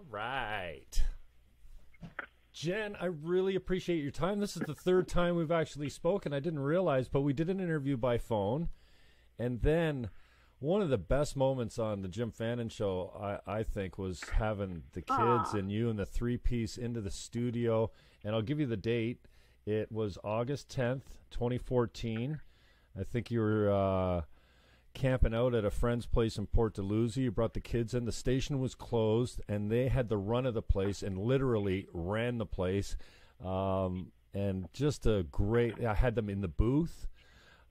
Right. Jen, I really appreciate your time. This is the third time we've actually spoken. I didn't realize, but we did an interview by phone. And then one of the best moments on the Jim Fannon Show, I think, was having the kids and you and the three-piece into the studio. And I'll give you the date. It was August 10th, 2014. I think you were camping out at a friend's place in Port Dalhousie. You brought the kids in. The station was closed, and they had the run of the place and literally ran the place. And just a great – I had them in the booth.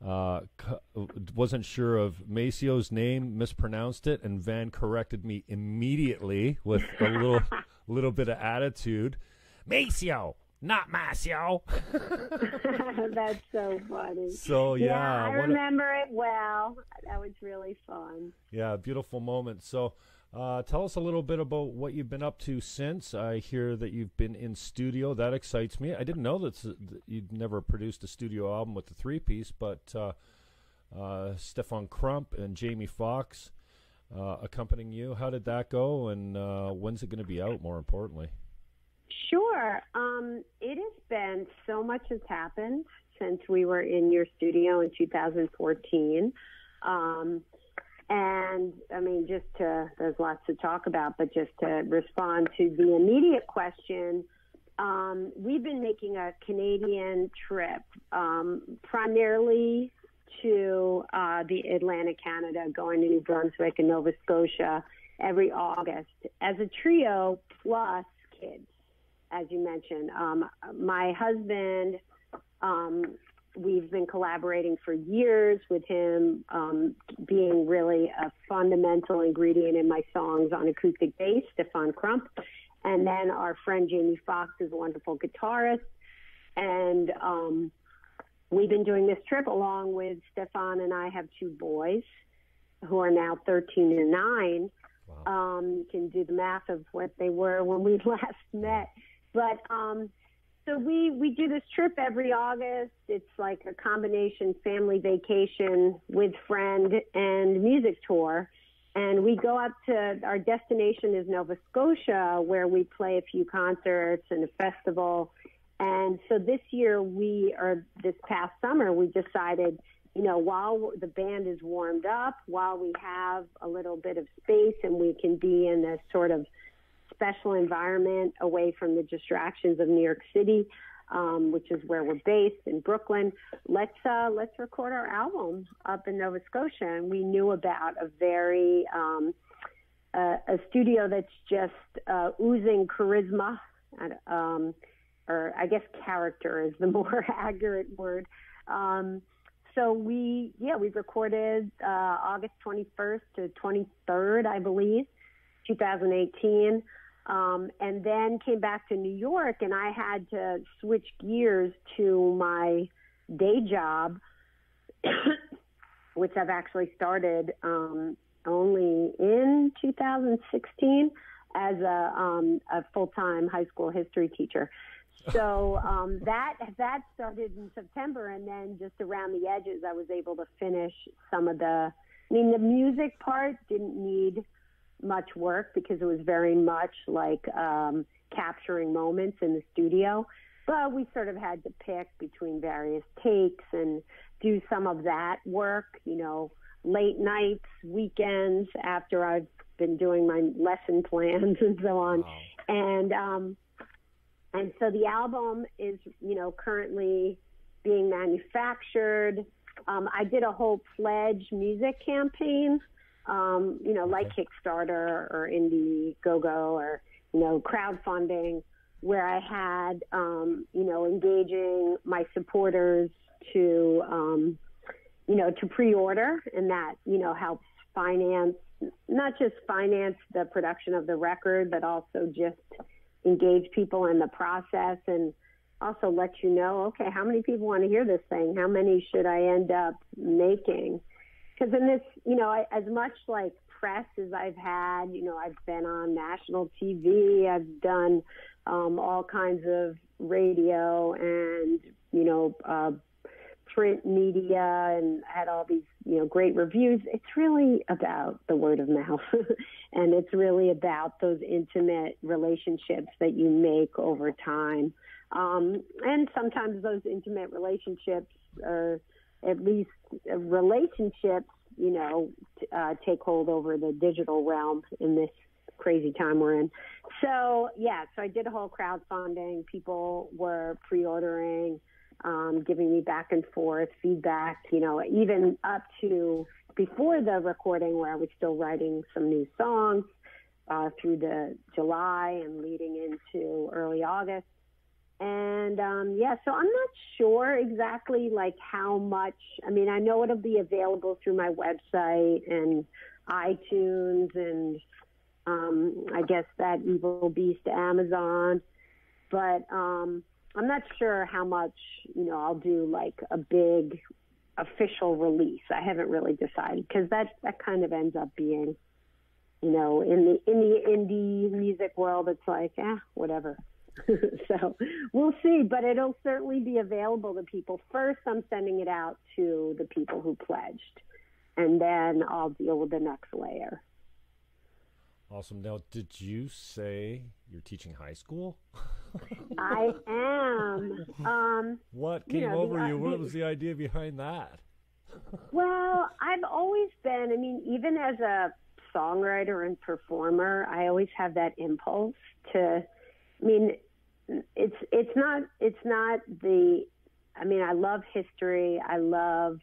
Wasn't sure of Macio's name, mispronounced it, and Van corrected me immediately with a little bit of attitude. Maceo, not Macio. That's so funny. So yeah, I remember it well. That was really fun. Yeah, beautiful moment. So tell us a little bit about what you've been up to since. I hear that you've been in studio. That excites me. I didn't know that you'd never produced a studio album with the three-piece, but Stephan Crump and Jamie Foxx accompanying you. How did that go, and when's it going to be out, more importantly? Sure. It has been, so much has happened since we were in your studio in 2014. And, I mean, there's lots to talk about, but just to respond to the immediate question, we've been making a Canadian trip, primarily to the Atlantic Canada, going to New Brunswick and Nova Scotia every August as a trio plus kids, as you mentioned. My husband, we've been collaborating for years with him, being really a fundamental ingredient in my songs on acoustic bass, Stephan Crump. And then our friend Jamie Foxx is a wonderful guitarist. And we've been doing this trip along with Stephan, and I have two boys who are now 13 and 9. Wow. You can do the math of what they were when we last met. But so we do this trip every August. It's like a combination family vacation with friend and music tour. And we go up to, our destination is Nova Scotia, where we play a few concerts and a festival. And so this year this past summer, we decided, while the band is warmed up, while we have a little bit of space and we can be in this sort of special environment away from the distractions of New York City, which is where we're based in Brooklyn, let's record our album up in Nova Scotia. And we knew about a very a studio that's just oozing charisma, or I guess character is the more accurate word. So we recorded August 21st to 23rd, I believe, 2018. And then came back to New York, and I had to switch gears to my day job, which I've actually started only in 2016 as a full-time high school history teacher. So that started in September, and then just around the edges, I was able to finish some of the music part didn't need much work because it was very much like capturing moments in the studio. But we sort of had to pick between various takes and do some of that work, late nights, weekends after I've been doing my lesson plans and so on. Wow. And so the album is, currently being manufactured. I did a whole pledge music campaign, like Kickstarter or Indiegogo or, crowdfunding, where I had, engaging my supporters to pre-order, and that, helps not just finance the production of the record, but also just engage people in the process and also let you know, okay, how many people want to hear this thing? How many should I end up making? Because in this, as much like press as I've had, I've been on national TV, I've done all kinds of radio and, print media and had all these, great reviews. It's really about the word of mouth. And it's really about those intimate relationships that you make over time. And sometimes those intimate relationships, or at least relationships, take hold over the digital realm in this crazy time we're in. So I did a whole crowdfunding. People were pre-ordering, giving me back and forth feedback, even up to before the recording, where I was still writing some new songs through the July and leading into early August. And so I'm not sure exactly how much. I mean, I know it'll be available through my website and iTunes and I guess that evil beast Amazon, but I'm not sure how much I'll do a big official release. I haven't really decided, because that kind of ends up being in the indie music world, it's whatever. So we'll see, but it'll certainly be available to people. First, I'm sending it out to the people who pledged, and then I'll deal with the next layer. Awesome. Now, did you say you're teaching high school? I am. What came over you? What was the idea behind that? Well, I've always been, even as a songwriter and performer, I always have that impulse to, it's not the, I love history. I love,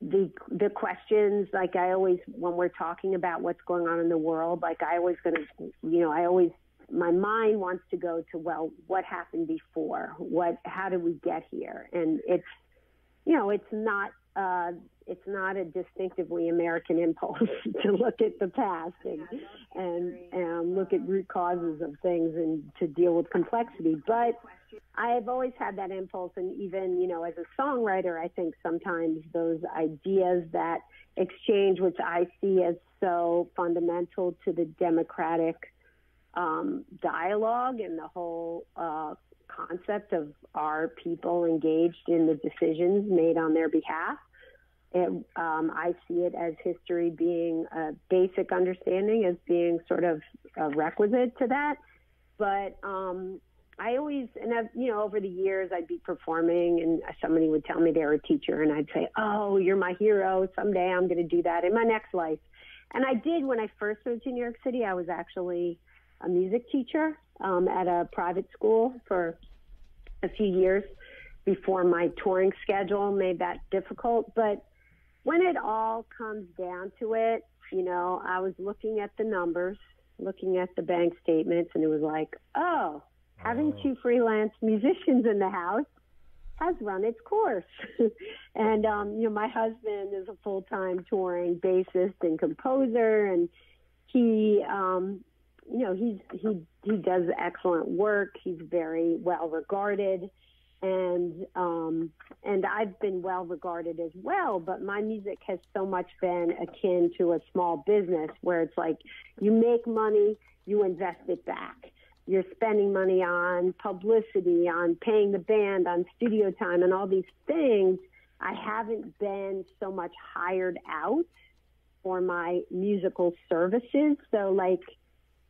the questions, I always, when we're talking about what's going on in the world, my mind wants to go to, well, what happened before? How did we get here? And it's not a distinctively American impulse to look at the past and look at root causes of things and to deal with complexity. But I've always had that impulse, and even, as a songwriter, I think sometimes those ideas that exchange, which I see as so fundamental to the democratic dialogue and the whole concept of our people engaged in the decisions made on their behalf. I see it as history being a basic understanding, as being sort of a requisite to that. But I always, and over the years, I'd be performing, and somebody would tell me they were a teacher, and I'd say, "Oh, you're my hero. Someday I'm going to do that in my next life." And I did. When I first moved to New York City, I was actually a music teacher at a private school for a few years before my touring schedule made that difficult. But when it all comes down to it, I was looking at the numbers, looking at the bank statements, and it was having two freelance musicians in the house has run its course. And, my husband is a full-time touring bassist and composer, and he does excellent work. He's very well regarded, and I've been well regarded as well. But my music has so much been akin to a small business, where it's you make money, you invest it back. You're spending money on publicity, on paying the band, on studio time, and all these things. I haven't been so much hired out for my musical services. So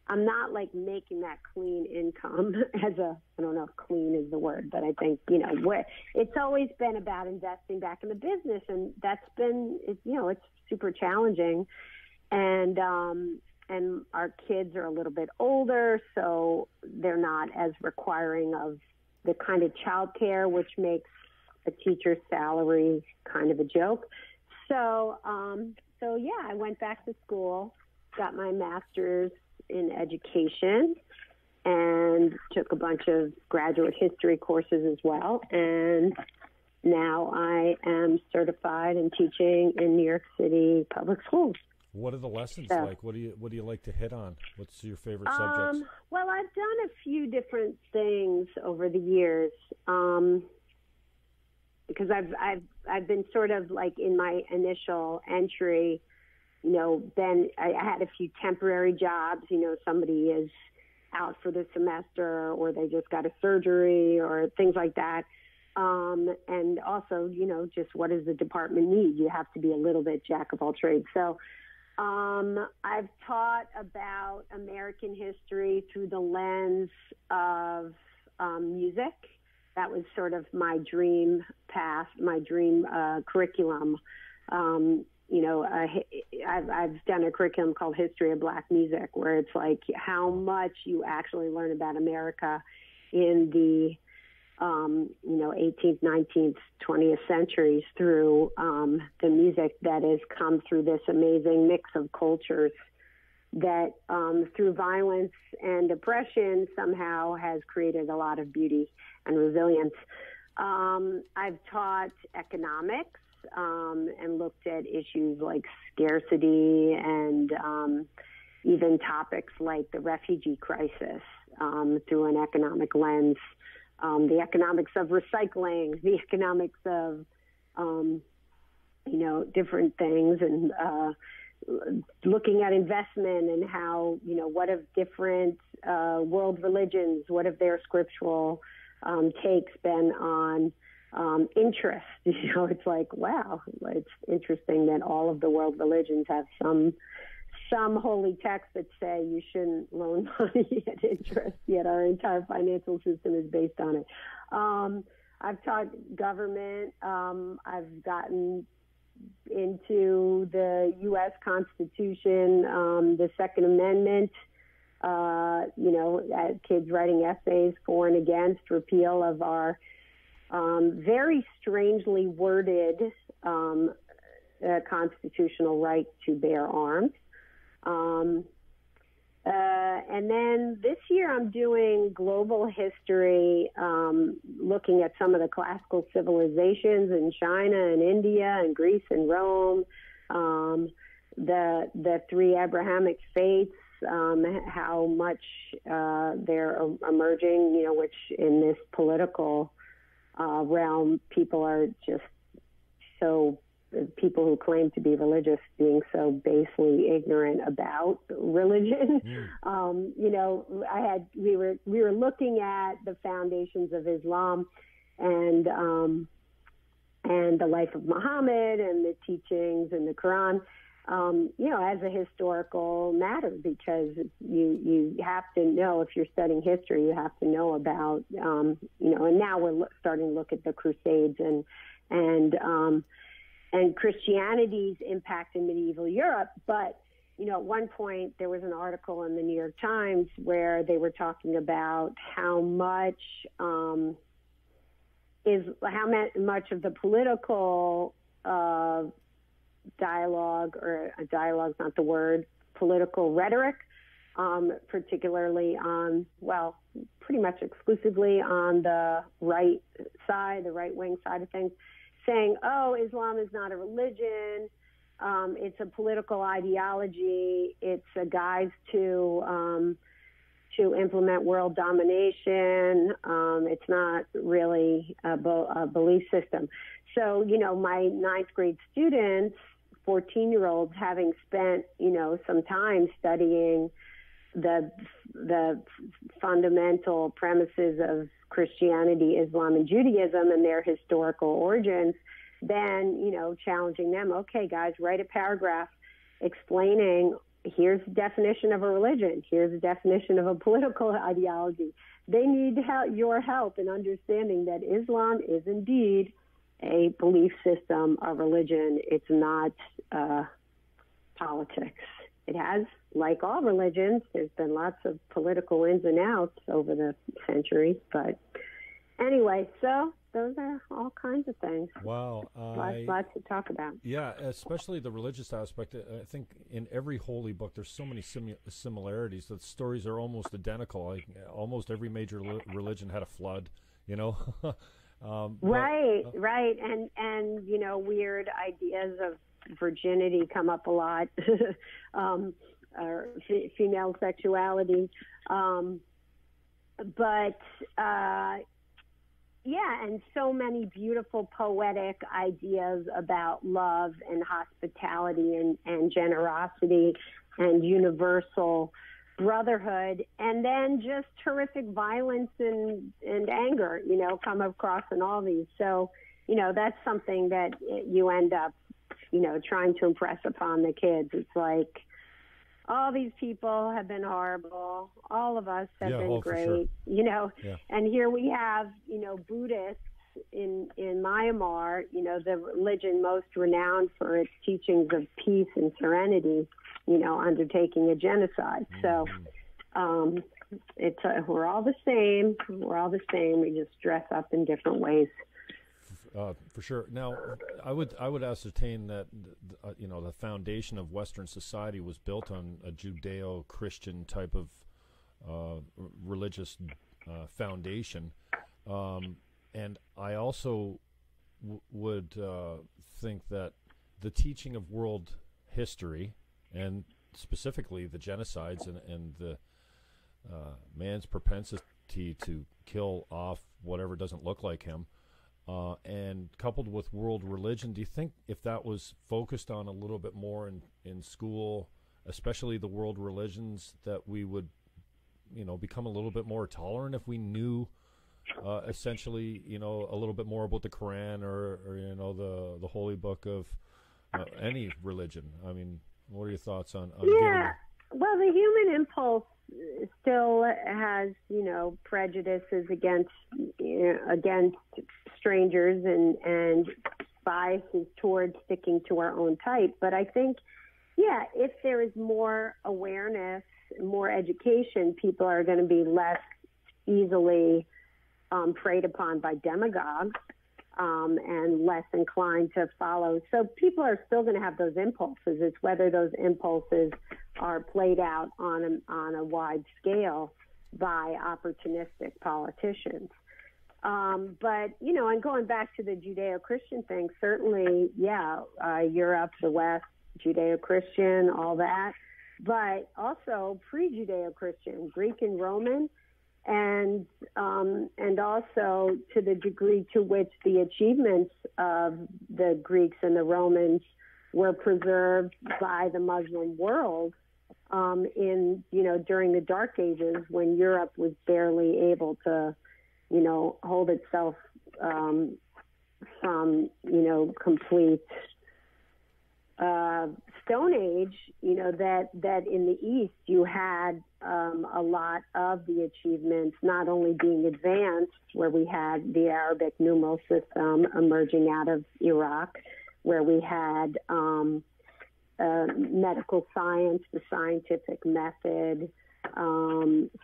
I'm not making that clean income I don't know if clean is the word, but I think, it's always been about investing back in the business, and that's been, it's super challenging. And our kids are a little bit older, so they're not as requiring of the kind of childcare, which makes a teacher's salary kind of a joke. So I went back to school, got my master's in education, and took a bunch of graduate history courses as well. And now I am certified in teaching in New York City public schools. What are the lessons like? What do you like to hit on? What's your favorite subjects? Well, I've done a few different things over the years, because I've been sort of in my initial entry, then I had a few temporary jobs. Somebody is out for the semester, or they just got a surgery, or things like that. And also, just what does the department need? You have to be a little bit jack of all trades. So I've taught about American history through the lens of music. That was sort of my dream path, my dream curriculum. I've done a curriculum called History of Black Music, where it's like how much you actually learn about America in the 18th, 19th, 20th centuries through the music that has come through this amazing mix of cultures that through violence and oppression somehow has created a lot of beauty and resilience. I've taught economics and looked at issues like scarcity and even topics like the refugee crisis through an economic lens. The economics of recycling, the economics of, different things, and looking at investment and how, what have different world religions, what have their scriptural takes been on interest. It's like, wow, it's interesting that all of the world religions have some holy texts that say you shouldn't loan money at interest, yet our entire financial system is based on it. I've taught government. I've gotten into the U.S. Constitution, the Second Amendment, kids writing essays for and against repeal of our very strangely worded constitutional right to bear arms. And then this year I'm doing global history, looking at some of the classical civilizations in China and India and Greece and Rome, the three Abrahamic faiths, how much they're emerging, which in this political realm, people are just so, people who claim to be religious being so basely ignorant about religion. We were looking at the foundations of Islam and the life of Muhammad and the teachings in the Quran, as a historical matter, because you have to know, if you're studying history, you have to know about, and now we're starting to look at the Crusades and Christianity's impact in medieval Europe. But, at one point there was an article in the New York Times where they were talking about how much of the political dialogue, or dialogue's not the word, political rhetoric, particularly on, pretty much exclusively on the right side, the right-wing side of things, saying, Islam is not a religion, it's a political ideology, it's a guise to implement world domination, it's not really a belief system. So, my ninth grade students, 14-year-olds, having spent, some time studying the fundamental premises of Christianity, Islam, and Judaism and their historical origins, then, challenging them, okay, guys, write a paragraph explaining, here's the definition of a religion, here's the definition of a political ideology. They need your help in understanding that Islam is indeed a belief system, a religion. It's not politics. It has, like all religions, there's been lots of political ins and outs over the centuries. But anyway, so those are all kinds of things. Wow. Lots to talk about. Yeah, especially the religious aspect. I think in every holy book there's so many similarities that stories are almost identical. Like almost every major religion had a flood, Right. And weird ideas of virginity come up a lot, or female sexuality. And so many beautiful poetic ideas about love and hospitality and generosity and universal brotherhood, and then just horrific violence and anger, come across in all these. So, that's something that you end up, trying to impress upon the kids. It's like, all these people have been horrible. All of us have been great, Yeah. And here we have, Buddhists in Myanmar, the religion most renowned for its teachings of peace and serenity, undertaking a genocide. So we're all the same. We're all the same. We just dress up in different ways. For sure. Now, I would ascertain that the foundation of Western society was built on a Judeo-Christian type of religious foundation, and I also would think that the teaching of world history, and specifically the genocides and the man's propensity to kill off whatever doesn't look like him, and coupled with world religion, do you think if that was focused on a little bit more in school, especially the world religions, that we would, become a little bit more tolerant if we knew essentially, a little bit more about the Quran or the holy book of any religion? I mean, what are your thoughts on yeah, well, the human impulse still has, prejudices against strangers and biases towards sticking to our own type. But I think, if there is more awareness, more education, people are going to be less easily preyed upon by demagogues and less inclined to follow. So people are still going to have those impulses. It's whether those impulses are played out on a wide scale by opportunistic politicians. But, and going back to the Judeo-Christian thing, certainly, Europe, the West, Judeo-Christian, all that, but also pre-Judeo-Christian, Greek and Roman, and also to the degree to which the achievements of the Greeks and the Romans were preserved by the Muslim world during the Dark Ages, when Europe was barely able to, hold itself from, complete Stone Age, that in the East you had a lot of the achievements not only being advanced, where we had the Arabic numeral system emerging out of Iraq, where we had medical science, the scientific method,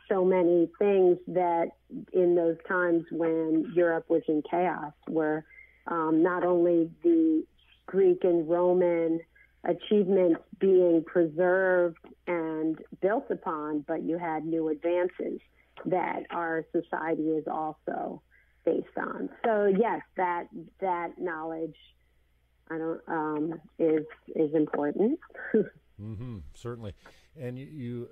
so many things that in those times when Europe was in chaos were not only the Greek and Roman achievements being preserved and built upon, but you had new advances that our society is also based on. So yes, that knowledge is important. Certainly. And you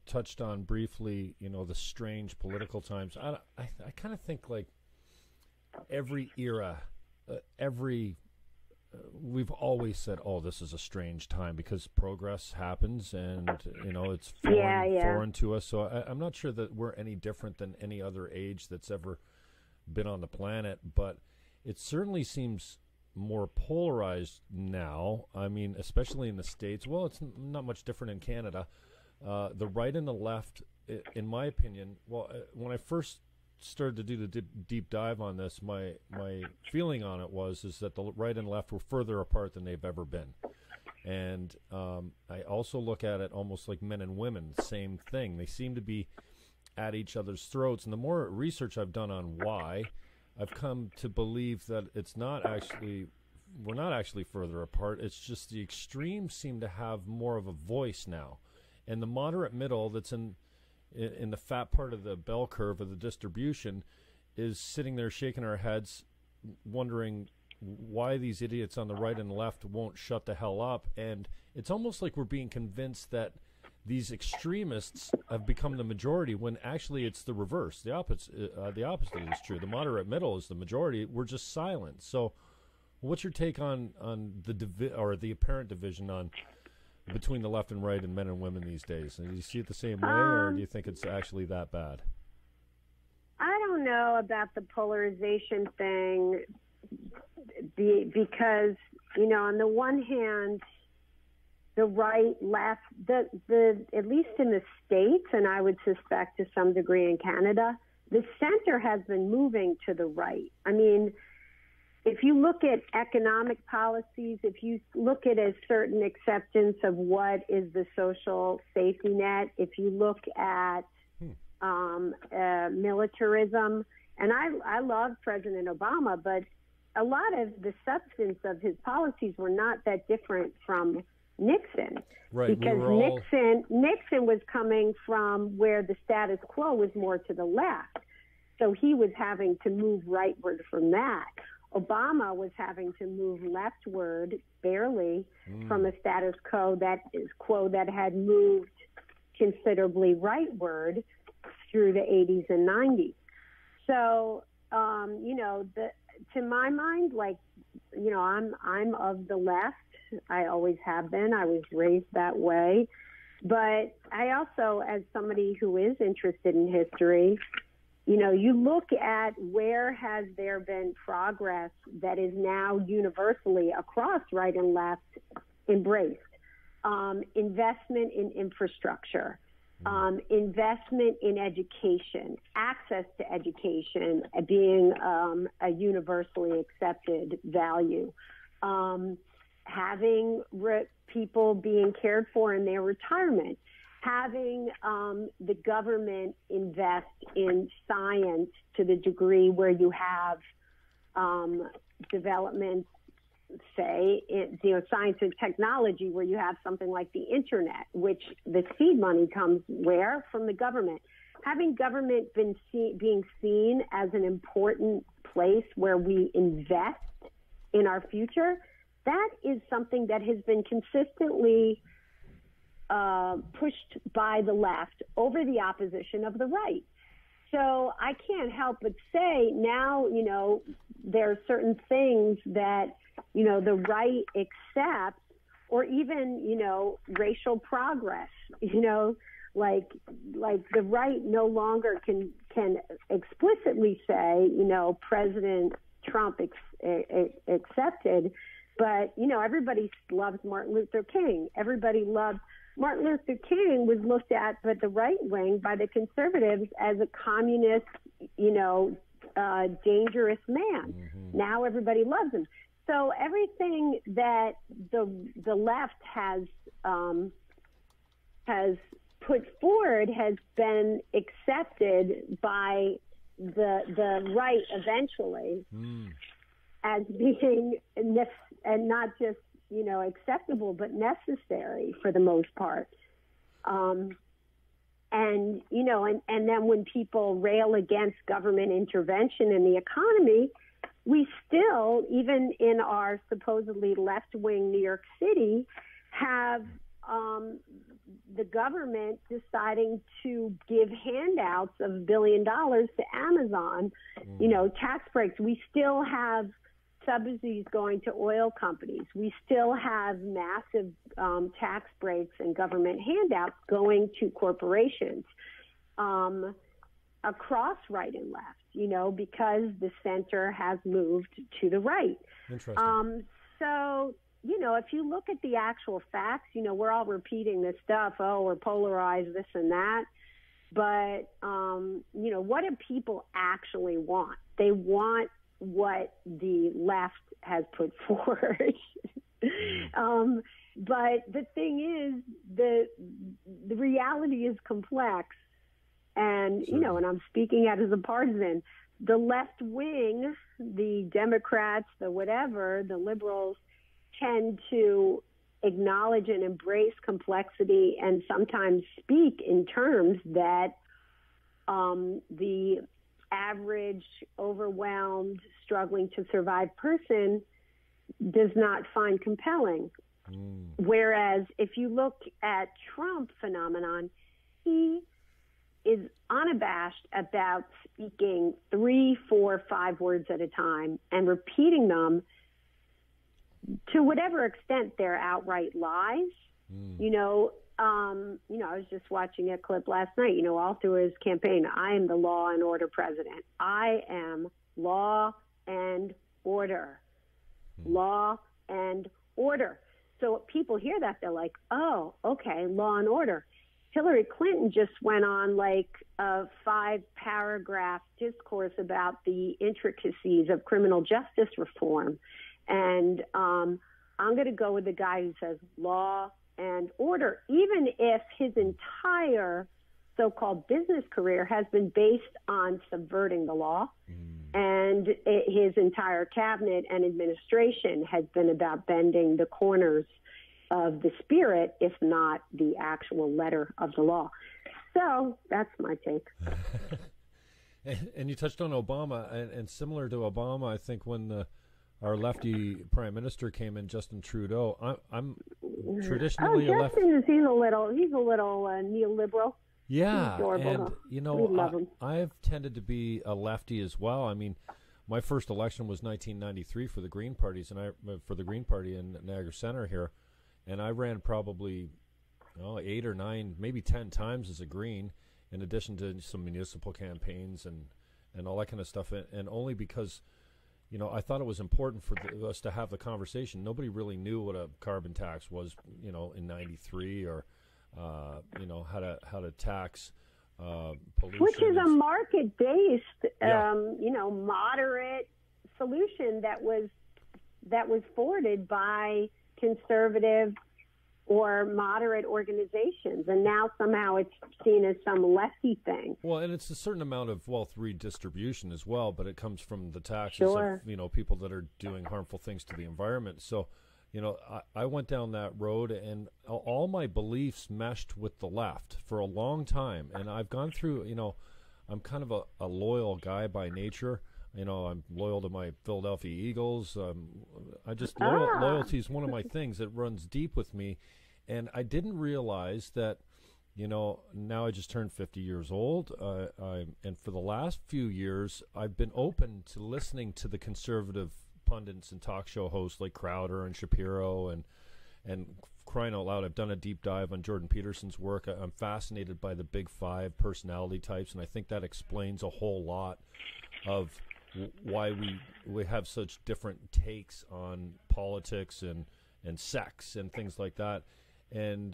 touched on briefly, the strange political times. I kind of think like every era, we've always said, oh, this is a strange time because progress happens and, it's foreign to us. So I'm not sure that we're any different than any other age that's ever been on the planet, but it certainly seems more polarized now. I mean, especially in the States. Well, it's not much different in Canada. The right and the left, in my opinion, when I first started to do the deep dive on this, my feeling on it is that the right and left were further apart than they've ever been. And I also look at it almost like men and women, same thing. They seem to be at each other's throats. And the more research I've done on why, I've come to believe that we're not actually further apart. It's just the extremes seem to have more of a voice now. And the moderate middle that's in the fat part of the bell curve of the distribution is sitting there shaking our heads, wondering why these idiots on the right and left won't shut the hell up. And it's almost like we're being convinced that these extremists have become the majority when actually it's the reverse. The opposite is true. The moderate middle is the majority. We're just silent. So what's your take on the apparent division on between the left and right and men and women these days? Do you see it the same way, or do you think it's actually that bad? I don't know about the polarization thing because, on the one hand, the right, left, at least in the States, and I would suspect to some degree in Canada, the center has been moving to the right. I mean, if you look at economic policies, if you look at a certain acceptance of what is the social safety net, if you look at militarism, and I love President Obama, but a lot of the substance of his policies were not that different from Nixon. Right, because Nixon was coming from where the status quo was more to the left. So he was having to move rightward from that. Obama was having to move leftward, barely, from a status quo that had moved considerably rightward through the 80s and 90s. So, to my mind, I'm of the left. I always have been. I was raised that way. But I also, as somebody who is interested in history, you look at where has there been progress that is now universally across right and left embraced. Investment in infrastructure, investment in education, access to education being a universally accepted value, having people being cared for in their retirement, having the government invest in science to the degree where you have development, say, science and technology, where you have something like the internet, which the seed money comes where? From the government. Having government being seen as an important place where we invest in our future, that is something that has been consistently pushed by the left over the opposition of the right. So I can't help but say now, there are certain things that, the right accepts, or even, racial progress, like the right no longer can explicitly say, President Trump accepted, but, everybody loves Martin Luther King. Everybody loves Martin Luther King was looked at by the right wing, by the conservatives, as a communist, dangerous man. Mm-hmm. Now everybody loves him. So everything that the left has put forward has been accepted by the right eventually as being and not just acceptable, but necessary for the most part. And then when people rail against government intervention in the economy, we still, even in our supposedly left-wing New York City, have the government deciding to give handouts of $1 billion to Amazon, tax breaks. We still have subsidies going to oil companies. We still have massive tax breaks and government handouts going to corporations across right and left, because the center has moved to the right. Interesting. So, if you look at the actual facts, we're all repeating this stuff. Oh, we're polarized, this and that. But, what do people actually want? They want what the left has put forward. But the thing is, the reality is complex. And, and I'm speaking out as a partisan, the left wing, the Democrats, the whatever, the liberals tend to acknowledge and embrace complexity and sometimes speak in terms that the average, overwhelmed, struggling to survive person does not find compelling. Whereas if you look at Trump phenomenon, he is unabashed about speaking 3, 4, 5 words at a time and repeating them to whatever extent they're outright lies. I was just watching a clip last night, all through his campaign. I am the law and order president. I am law and order. Law and order. So people hear that, they're like, oh, okay, law and order. Hillary Clinton just went on like a 5-paragraph discourse about the intricacies of criminal justice reform. And I'm going to go with the guy who says law and order, even if his entire so-called business career has been based on subverting the law. And his entire cabinet and administration has been about bending the corners of the spirit, if not the actual letter of the law. So that's my take. And you touched on Obama, and similar to Obama, I think when our lefty prime minister came in, Justin Trudeau, I'm traditionally a lefty. He's a little neoliberal. Yeah, he's adorable, and I've tended to be a lefty as well. I mean, my first election was 1993 for the Green Parties, for the Green Party in Niagara Centre here, and I ran probably 8 or 9, maybe 10 times as a Green, in addition to some municipal campaigns and all that kind of stuff, and only because I thought it was important for us to have the conversation. Nobody really knew what a carbon tax was, in '93, or how to tax pollution, which is a market-based, moderate solution that was forwarded by conservative or moderate organizations, and now somehow it's seen as some lefty thing. Well, and it's a certain amount of wealth redistribution as well, but it comes from the taxes of people that are doing harmful things to the environment. So, I went down that road, and all my beliefs meshed with the left for a long time, and I've gone through. I'm kind of a loyal guy by nature. I'm loyal to my Philadelphia Eagles. Loyalty is one of my things that runs deep with me. And I didn't realize that, now I just turned 50 years old. And for the last few years, I've been open to listening to the conservative pundits and talk show hosts like Crowder and Shapiro and crying out loud, I've done a deep dive on Jordan Peterson's work. I'm fascinated by the big 5 personality types, and I think that explains a whole lot of why we have such different takes on politics and sex and things like that. And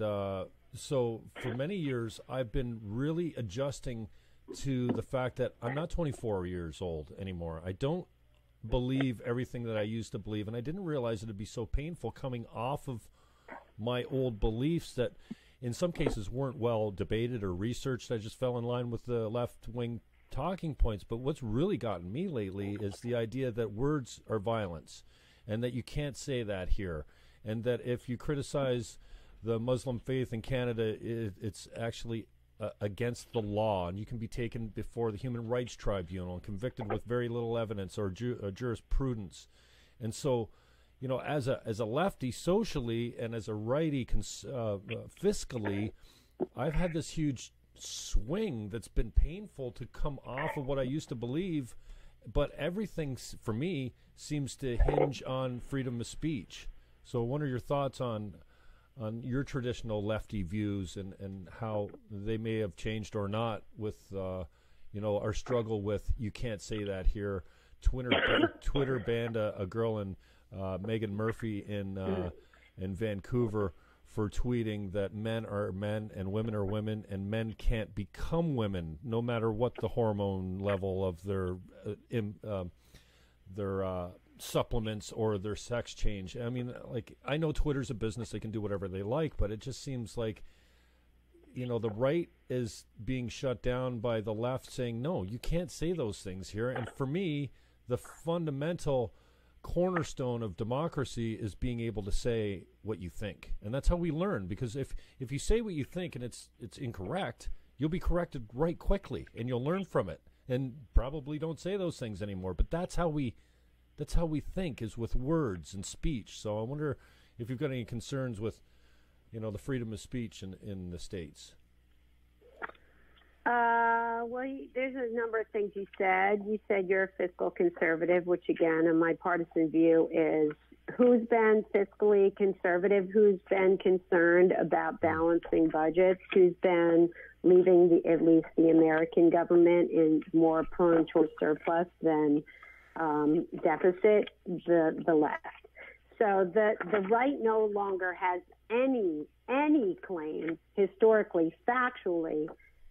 so for many years, I've been really adjusting to the fact that I'm not 24 years old anymore. I don't believe everything that I used to believe, and I didn't realize it would be so painful coming off of my old beliefs that in some cases weren't well debated or researched. I just fell in line with the left-wing talking points. But what's really gotten me lately is the idea that words are violence, and that you can't say that here, and that if you criticize the Muslim faith in Canada, it's actually against the law, and you can be taken before the Human Rights Tribunal and convicted with very little evidence or jurisprudence. And so, as a lefty socially and as a righty fiscally, I've had this huge swing that's been painful to come off of what I used to believe, but everything for me seems to hinge on freedom of speech. So what are your thoughts on your traditional lefty views and how they may have changed or not with our struggle with you can't say that here? Twitter banned a girl in Megan Murphy in Vancouver for tweeting that men are men and women are women, and men can't become women no matter what the hormone level of their supplements or their sex change. I mean, like, I know Twitter's a business, they can do whatever they like, but it just seems like the right is being shut down by the left saying, no, you can't say those things here. And for me, the fundamental cornerstone of democracy is being able to say what you think. And that's how we learn, because if you say what you think and it's incorrect, you'll be corrected right quickly and you'll learn from it and probably don't say those things anymore. But that's how we think, is with words and speech. So I wonder if you've got any concerns with the freedom of speech in the States. Well, there's a number of things you said. You said you're a fiscal conservative, which again, in my partisan view, is who's been fiscally conservative, who's been concerned about balancing budgets, who's been leaving at least the American government in more prone towards surplus than deficit, the left. So the right no longer has any claim, historically, factually,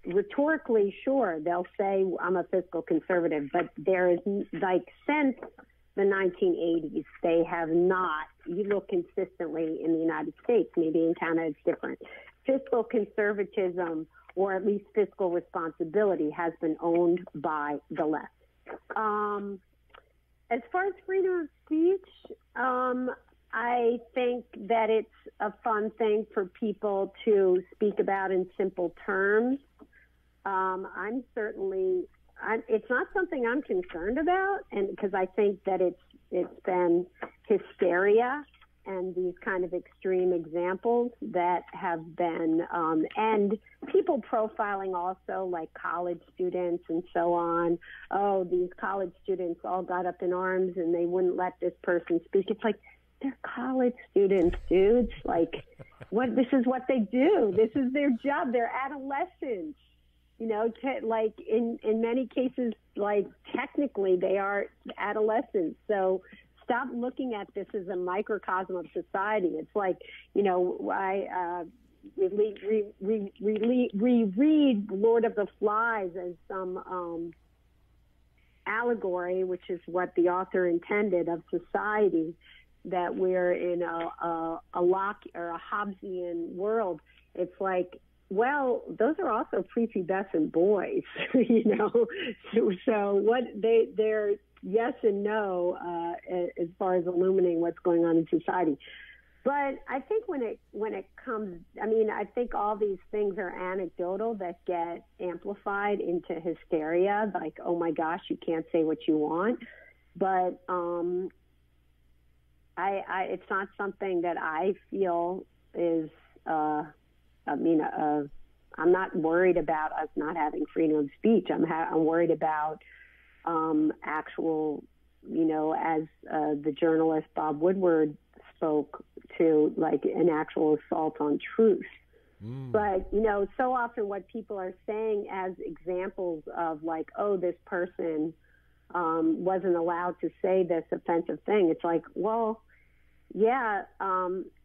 rhetorically, sure, they'll say I'm a fiscal conservative, but there is, like, since the 1980s, they have not, you look consistently in the United States, maybe in Canada it's different, fiscal conservatism, or at least fiscal responsibility, has been owned by the left. As far as freedom of speech, I think that it's a fun thing for people to speak about in simple terms. It's not something I'm concerned about, and because I think that it's been hysteria and these kind of extreme examples that have been, and people profiling also, like college students and so on. Oh, these college students all got up in arms and they wouldn't let this person speak. It's like, they're college students, dudes. Like, this is what they do. This is their job. They're adolescents. You know, like in many cases, like technically they are adolescents. So stop looking at this as a microcosm of society. It's like, you know, I reread Lord of the Flies as some allegory, which is what the author intended, of society, that we're in a Locke or a Hobbesian world. It's like, well, those are also prepubescent boys, you know. So what they're yes and no as far as illuminating what's going on in society. But I think when it comes, I mean, I think all these things are anecdotal that get amplified into hysteria, like, oh my gosh, you can't say what you want. But it's not something that I feel is. I'm not worried about us not having freedom of speech. I'm worried about actual, you know, as the journalist Bob Woodward spoke to, like an actual assault on truth. But, you know, so often what people are saying as examples of, like, oh, this person wasn't allowed to say this offensive thing. It's like, well, yeah,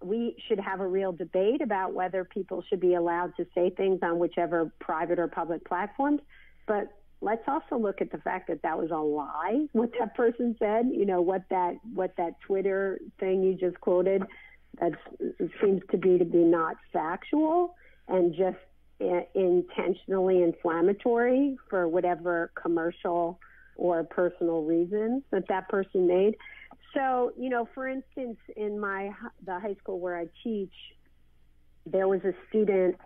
we should have a real debate about whether people should be allowed to say things on whichever private or public platforms. But let's also look at the fact that that was a lie, what that person said. You know, what that Twitter thing you just quoted, that seems to be not factual and just intentionally inflammatory for whatever commercial or personal reasons that person made. So, you know, for instance, in the high school where I teach, there was a student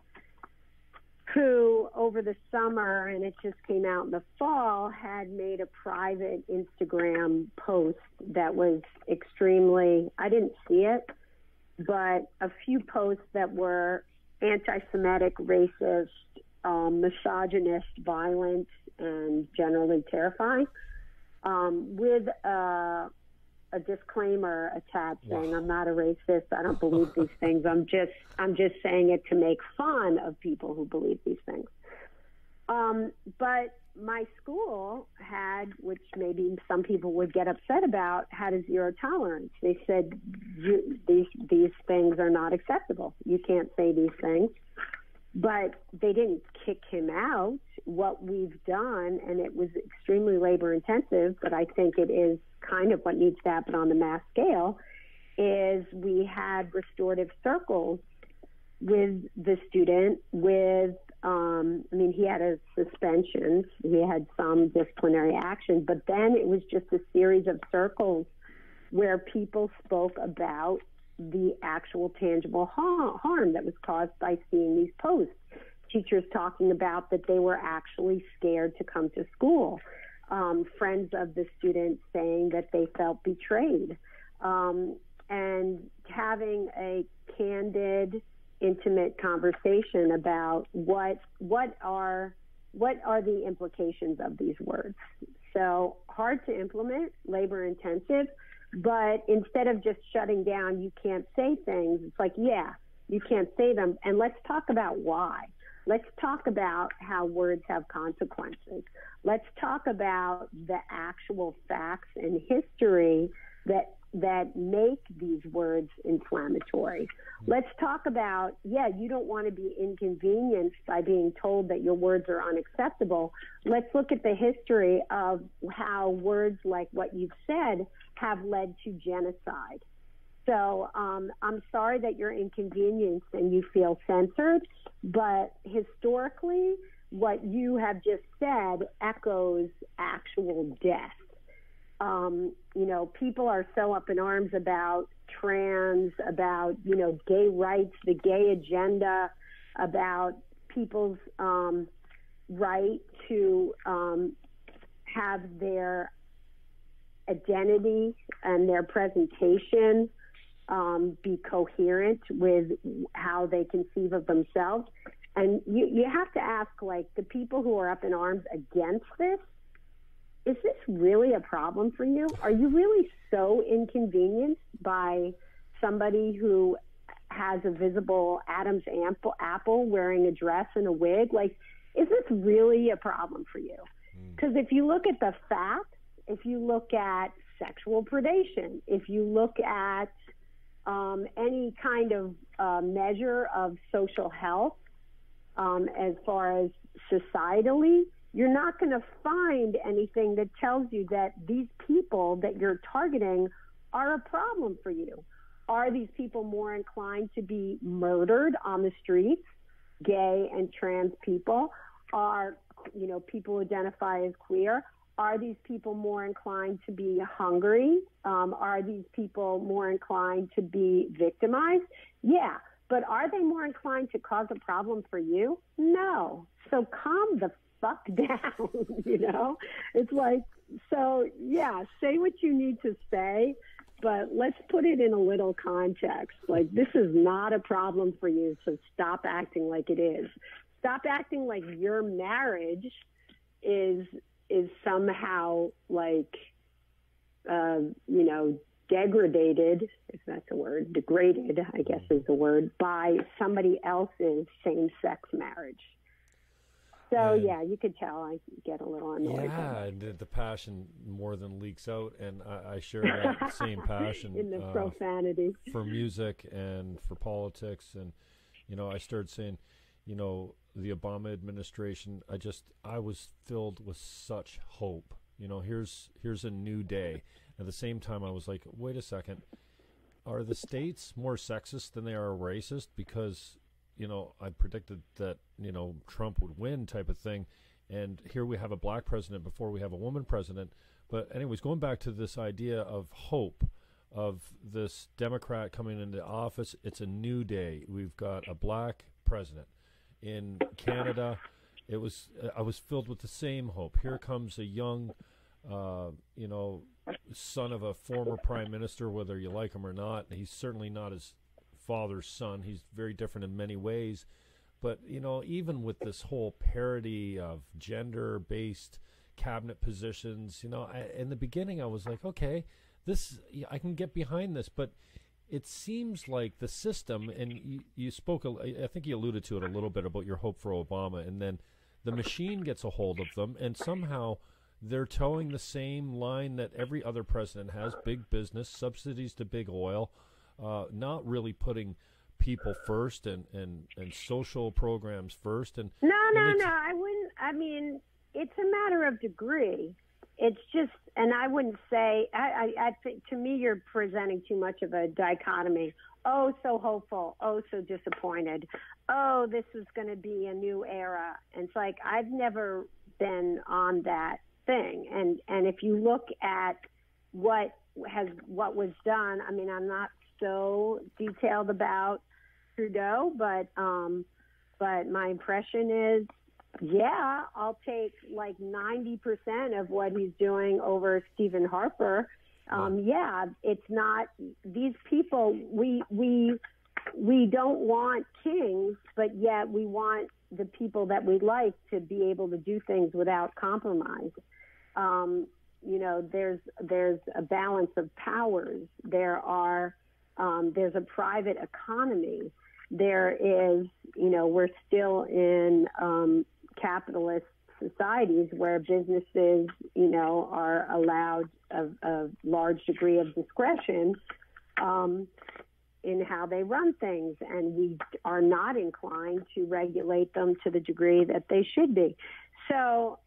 who over the summer, and it just came out in the fall, had made a private Instagram post that was extremely, I didn't see it, but a few posts that were anti-Semitic, racist, misogynist, violent, and generally terrifying, with a disclaimer attached saying, I'm not a racist, I don't believe these things, I'm just saying it to make fun of people who believe these things. But my school had, which maybe some people would get upset about, had a zero tolerance. They said, these things are not acceptable. You can't say these things. But they didn't kick him out. What we've done, and it was extremely labor intensive, but I think it is kind of what needs to happen on the mass scale, is we had restorative circles with the student with, he had a suspension, he had some disciplinary action, but then it was just a series of circles where people spoke about the actual tangible harm that was caused by seeing these posts. Teachers talking about that they were actually scared to come to school. Friends of the students saying that they felt betrayed. And having a candid, intimate conversation about what are the implications of these words. So hard to implement, labor intensive. But instead of just shutting down, you can't say things, it's like, yeah, you can't say them. And let's talk about why. Let's talk about how words have consequences. Let's talk about the actual facts and history that make these words inflammatory. Let's talk about, you don't want to be inconvenienced by being told that your words are unacceptable. Let's look at the history of how words like what you've said have led to genocide. So I'm sorry that you're inconvenienced and you feel censored, but historically, what you have just said echoes actual death. People are so up in arms about trans, about, gay rights, the gay agenda, about people's right to have their identity and their presentation be coherent with how they conceive of themselves. And you have to ask, the people who are up in arms against this, is this really a problem for you? Are you really so inconvenienced by somebody who has a visible Adam's apple wearing a dress and a wig? Is this really a problem for you? Because if you look at the facts, if you look at sexual predation, if you look at any kind of measure of social health, as far as societally, you're not going to find anything that tells you that these people that you're targeting are a problem for you. Are these people more inclined to be murdered on the streets? Gay and trans people? Are, people who identify as queer? Are these people more inclined to be hungry? Are these people more inclined to be victimized? Yeah. But are they more inclined to cause a problem for you? No. So calm the fuck down, It's say what you need to say, but let's put it in a little context. This is not a problem for you, so stop acting like it is. Stop acting like your marriage is somehow degraded, if that's a word, degraded, I guess is the word, by somebody else's same-sex marriage. So, you could tell I get a little annoyed. Yeah, the passion more than leaks out, and I share that same passion. In the profanity. For music and for politics, and, I started saying, the Obama administration, I was filled with such hope. Here's a new day. At the same time, I was like, wait a second, are the states more sexist than they are racist? Because I predicted that, Trump would win type of thing. And here we have a black president before we have a woman president. But anyways, going back to this idea of hope, of this Democrat coming into office, it's a new day. We've got a black president. In Canada, I was filled with the same hope. Here comes a young, son of a former prime minister, whether you like him or not. He's certainly not his father's son. He's very different in many ways. But, even with this whole parity of gender-based cabinet positions, in the beginning I was like, okay, I can get behind this. But it seems like the system, and you spoke, I think you alluded to it a little bit about your hope for Obama, and then the machine gets a hold of them, and somehow they're towing the same line that every other president has: big business, subsidies to big oil, not really putting people first and social programs first. No, I wouldn't. I mean, it's a matter of degree. It's just, and I wouldn't say, I think, to me, you're presenting too much of a dichotomy. Oh, so hopeful. Oh, so disappointed. Oh, this is going to be a new era. And it's like, I've never been on that thing. And if you look at what was done, I mean, I'm not so detailed about Trudeau, but my impression is, yeah, I'll take like 90% of what he's doing over Stephen Harper. Yeah, it's not these people. We don't want kings, but yet we want the people that we like to be able to do things without compromise. there's a balance of powers. There's a private economy. There is, we're still in capitalist societies where businesses, are allowed a large degree of discretion in how they run things, and we are not inclined to regulate them to the degree that they should be. So,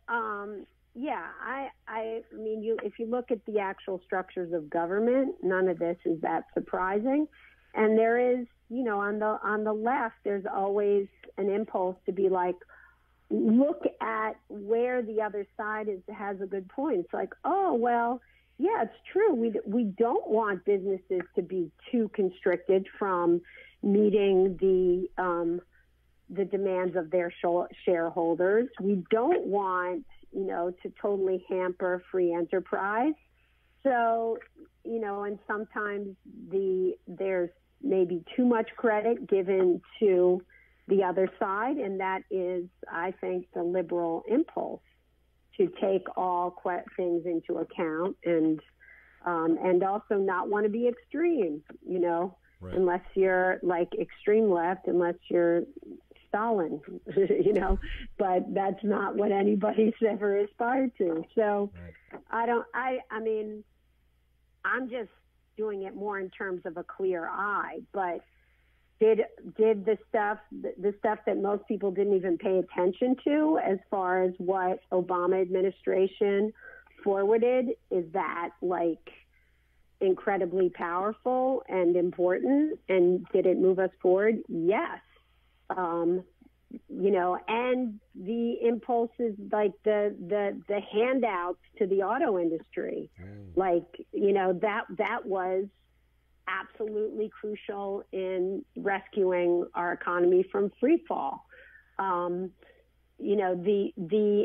if you look at the actual structures of government, none of this is that surprising. And there is, on the left, there's always an impulse to be like, look at where the other side has a good point. It's like, oh, well, yeah, it's true. We don't want businesses to be too constricted from meeting the demands of their shareholders. We don't want, to totally hamper free enterprise. So, and sometimes there's maybe too much credit given to the other side, and that is, I think, the liberal impulse to take all things into account and also not want to be extreme, right. Unless you're like extreme left, unless you're Stalin, but that's not what anybody's ever aspired to. So right. I'm just doing it more in terms of a clear eye, but did the stuff that most people didn't even pay attention to as far as what Obama administration forwarded, is that like incredibly powerful and important, and did it move us forward? Yes. And the impulses, like the handouts to the auto industry, that was absolutely crucial in rescuing our economy from free fall. The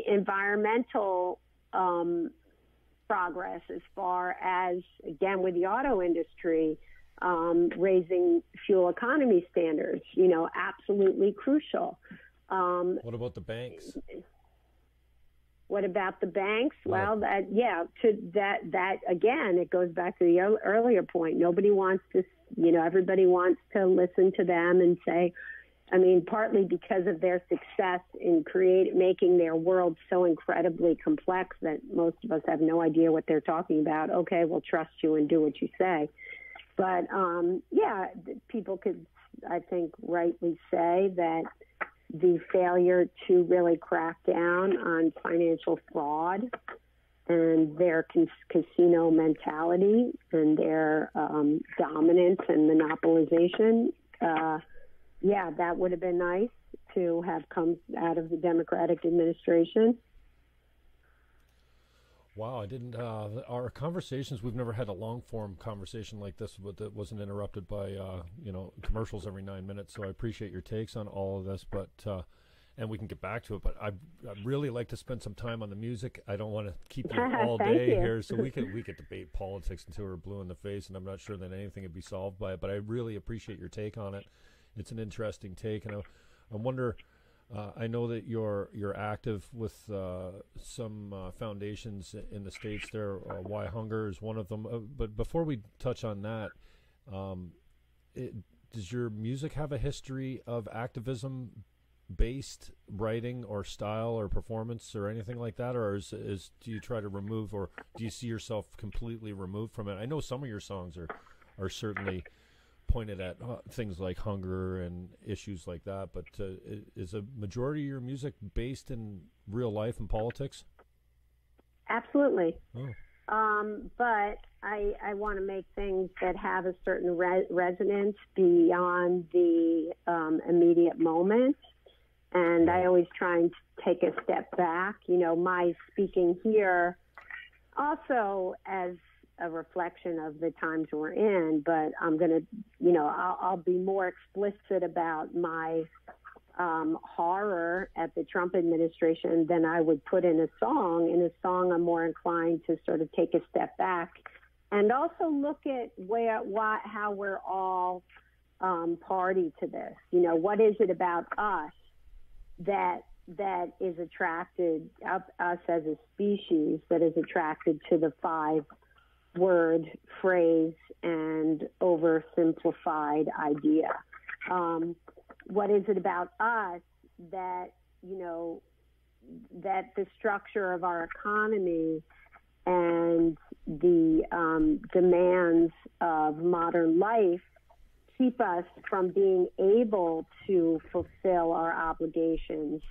environmental progress as far as, again, with the auto industry, raising fuel economy standards, absolutely crucial. What about the banks? What about the banks? Yeah. Well, that again, it goes back to the earlier point. Nobody wants to, everybody wants to listen to them and say, partly because of their success in making their world so incredibly complex that most of us have no idea what they're talking about. Okay, we'll trust you and do what you say. But, people could, I think, rightly say that the failure to really crack down on financial fraud and their casino mentality and their dominance and monopolization, that would have been nice to have come out of the Democratic administration. Wow, I didn't. Our conversations, we've never had a long-form conversation like this that wasn't interrupted by, commercials every 9 minutes. So I appreciate your takes on all of this, but and we can get back to it. But I'd really like to spend some time on the music. I don't want to keep you all day here, so we could debate politics until we're blue in the face, and I'm not sure that anything would be solved by it. But I really appreciate your take on it. It's an interesting take, and I wonder. I know that you're active with some foundations in the States there. Why Hunger is one of them. But before we touch on that, does your music have a history of activism-based writing or style or performance or anything like that? Or do you try to remove, or do you see yourself completely removed from it? I know some of your songs are certainly pointed at things like hunger and issues like that, but is a majority of your music based in real life and politics? Absolutely. Oh. But I want to make things that have a certain resonance beyond the immediate moment. And I always try and take a step back. My speaking here also as a reflection of the times we're in, but I'm going to, I'll be more explicit about my horror at the Trump administration than I would put in a song. In a song, I'm more inclined to sort of take a step back and also look at how we're all party to this. What is it about us that that is attracted, us as a species, that is attracted to the 5-word phrase and oversimplified idea. What is it about us that, that the structure of our economy and the demands of modern life keep us from being able to fulfill our obligations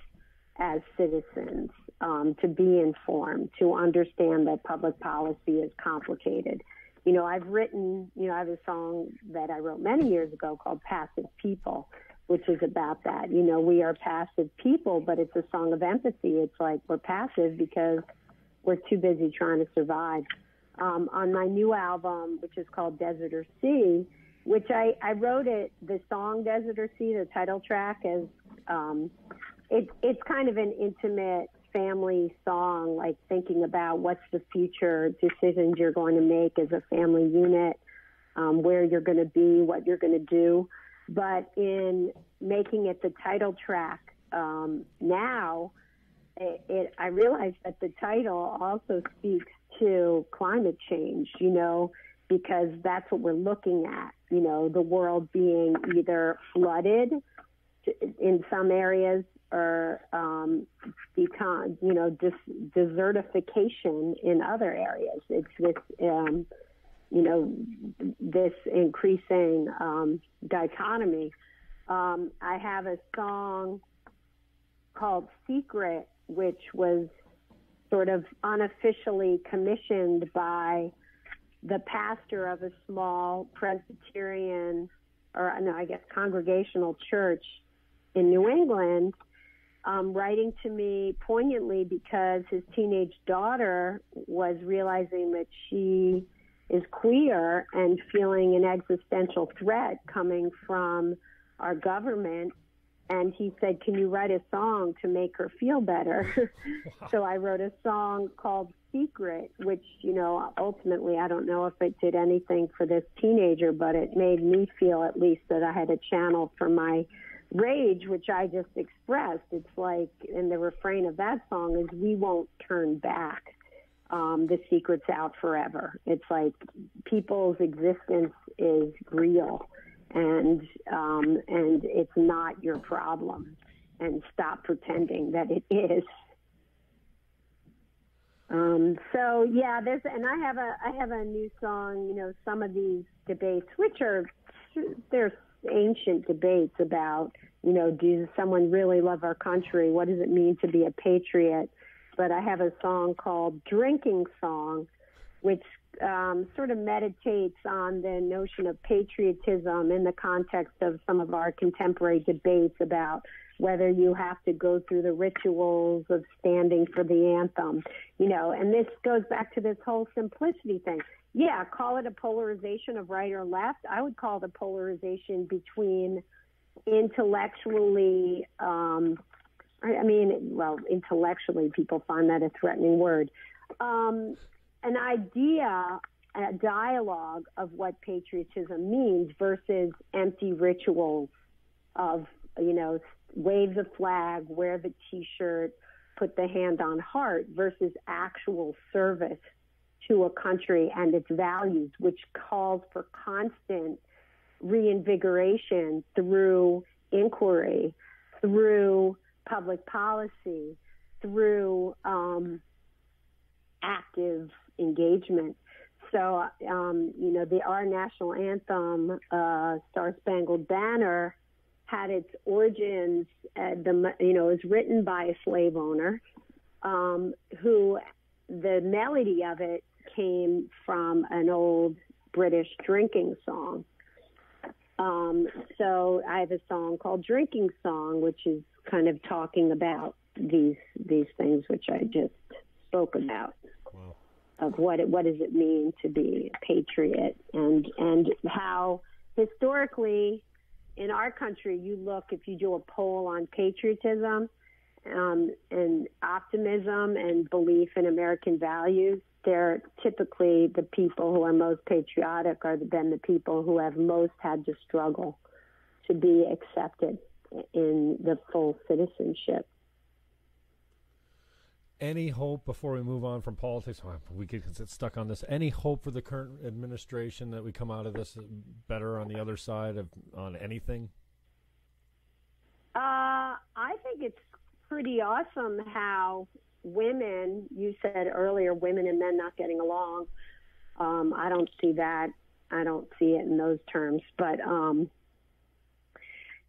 as citizens, to be informed, to understand that public policy is complicated. I've written, I have a song that I wrote many years ago called Passive People, which is about that. We are passive people, but it's a song of empathy. It's like we're passive because we're too busy trying to survive. On my new album, which is called Desert or Sea, which I wrote the song Desert or Sea, the title track, as it's kind of an intimate family song, like thinking about what's the future decisions you're going to make as a family unit, where you're going to be, what you're going to do. But in making it the title track now, I realized that the title also speaks to climate change, because that's what we're looking at, the world being either flooded in some areas or desertification in other areas. It's this, this increasing dichotomy. I have a song called Secret, which was sort of unofficially commissioned by the pastor of a small Presbyterian, congregational church in New England, writing to me poignantly because his teenage daughter was realizing that she is queer and feeling an existential threat coming from our government. And he said, can you write a song to make her feel better? Wow. So I wrote a song called Secret, which, ultimately, I don't know if it did anything for this teenager, but it made me feel at least that I had a channel for my rage, which I just expressed. It's like, and the refrain of that song is, we won't turn back. The secret's out forever. It's like people's existence is real. And it's not your problem, and stop pretending that it is. So yeah, I have a new song. Some of these debates, which they're ancient debates about, does someone really love our country? What does it mean to be a patriot? But I have a song called Drinking Song, which sort of meditates on the notion of patriotism in the context of some of our contemporary debates about whether you have to go through the rituals of standing for the anthem, and this goes back to this whole simplicity thing. Yeah, call it a polarization of right or left. I would call it a polarization between intellectually, intellectually people find that a threatening word, an idea, a dialogue of what patriotism means versus empty rituals of, wave the flag, wear the T-shirt, put the hand on heart, versus actual service to a country and its values, which calls for constant reinvigoration through inquiry, through public policy, through active engagement. So, our national anthem, Star Spangled Banner, had its origins, it was written by a slave owner, who the melody of it came from an old British drinking song. So I have a song called Drinking Song, which is kind of talking about these things which I just spoke about. Wow. Of what does it mean to be a patriot, and how historically in our country, if you do a poll on patriotism and optimism and belief in American values, they're typically the people who are most patriotic are then the people who have most had to struggle to be accepted in the full citizenship Any hope before we move on from politics? We could get stuck on this. Any hope for the current administration that we come out of this better on the other side on anything? I think it's pretty awesome how women, you said earlier, women and men not getting along. I don't see that. I don't see it in those terms. But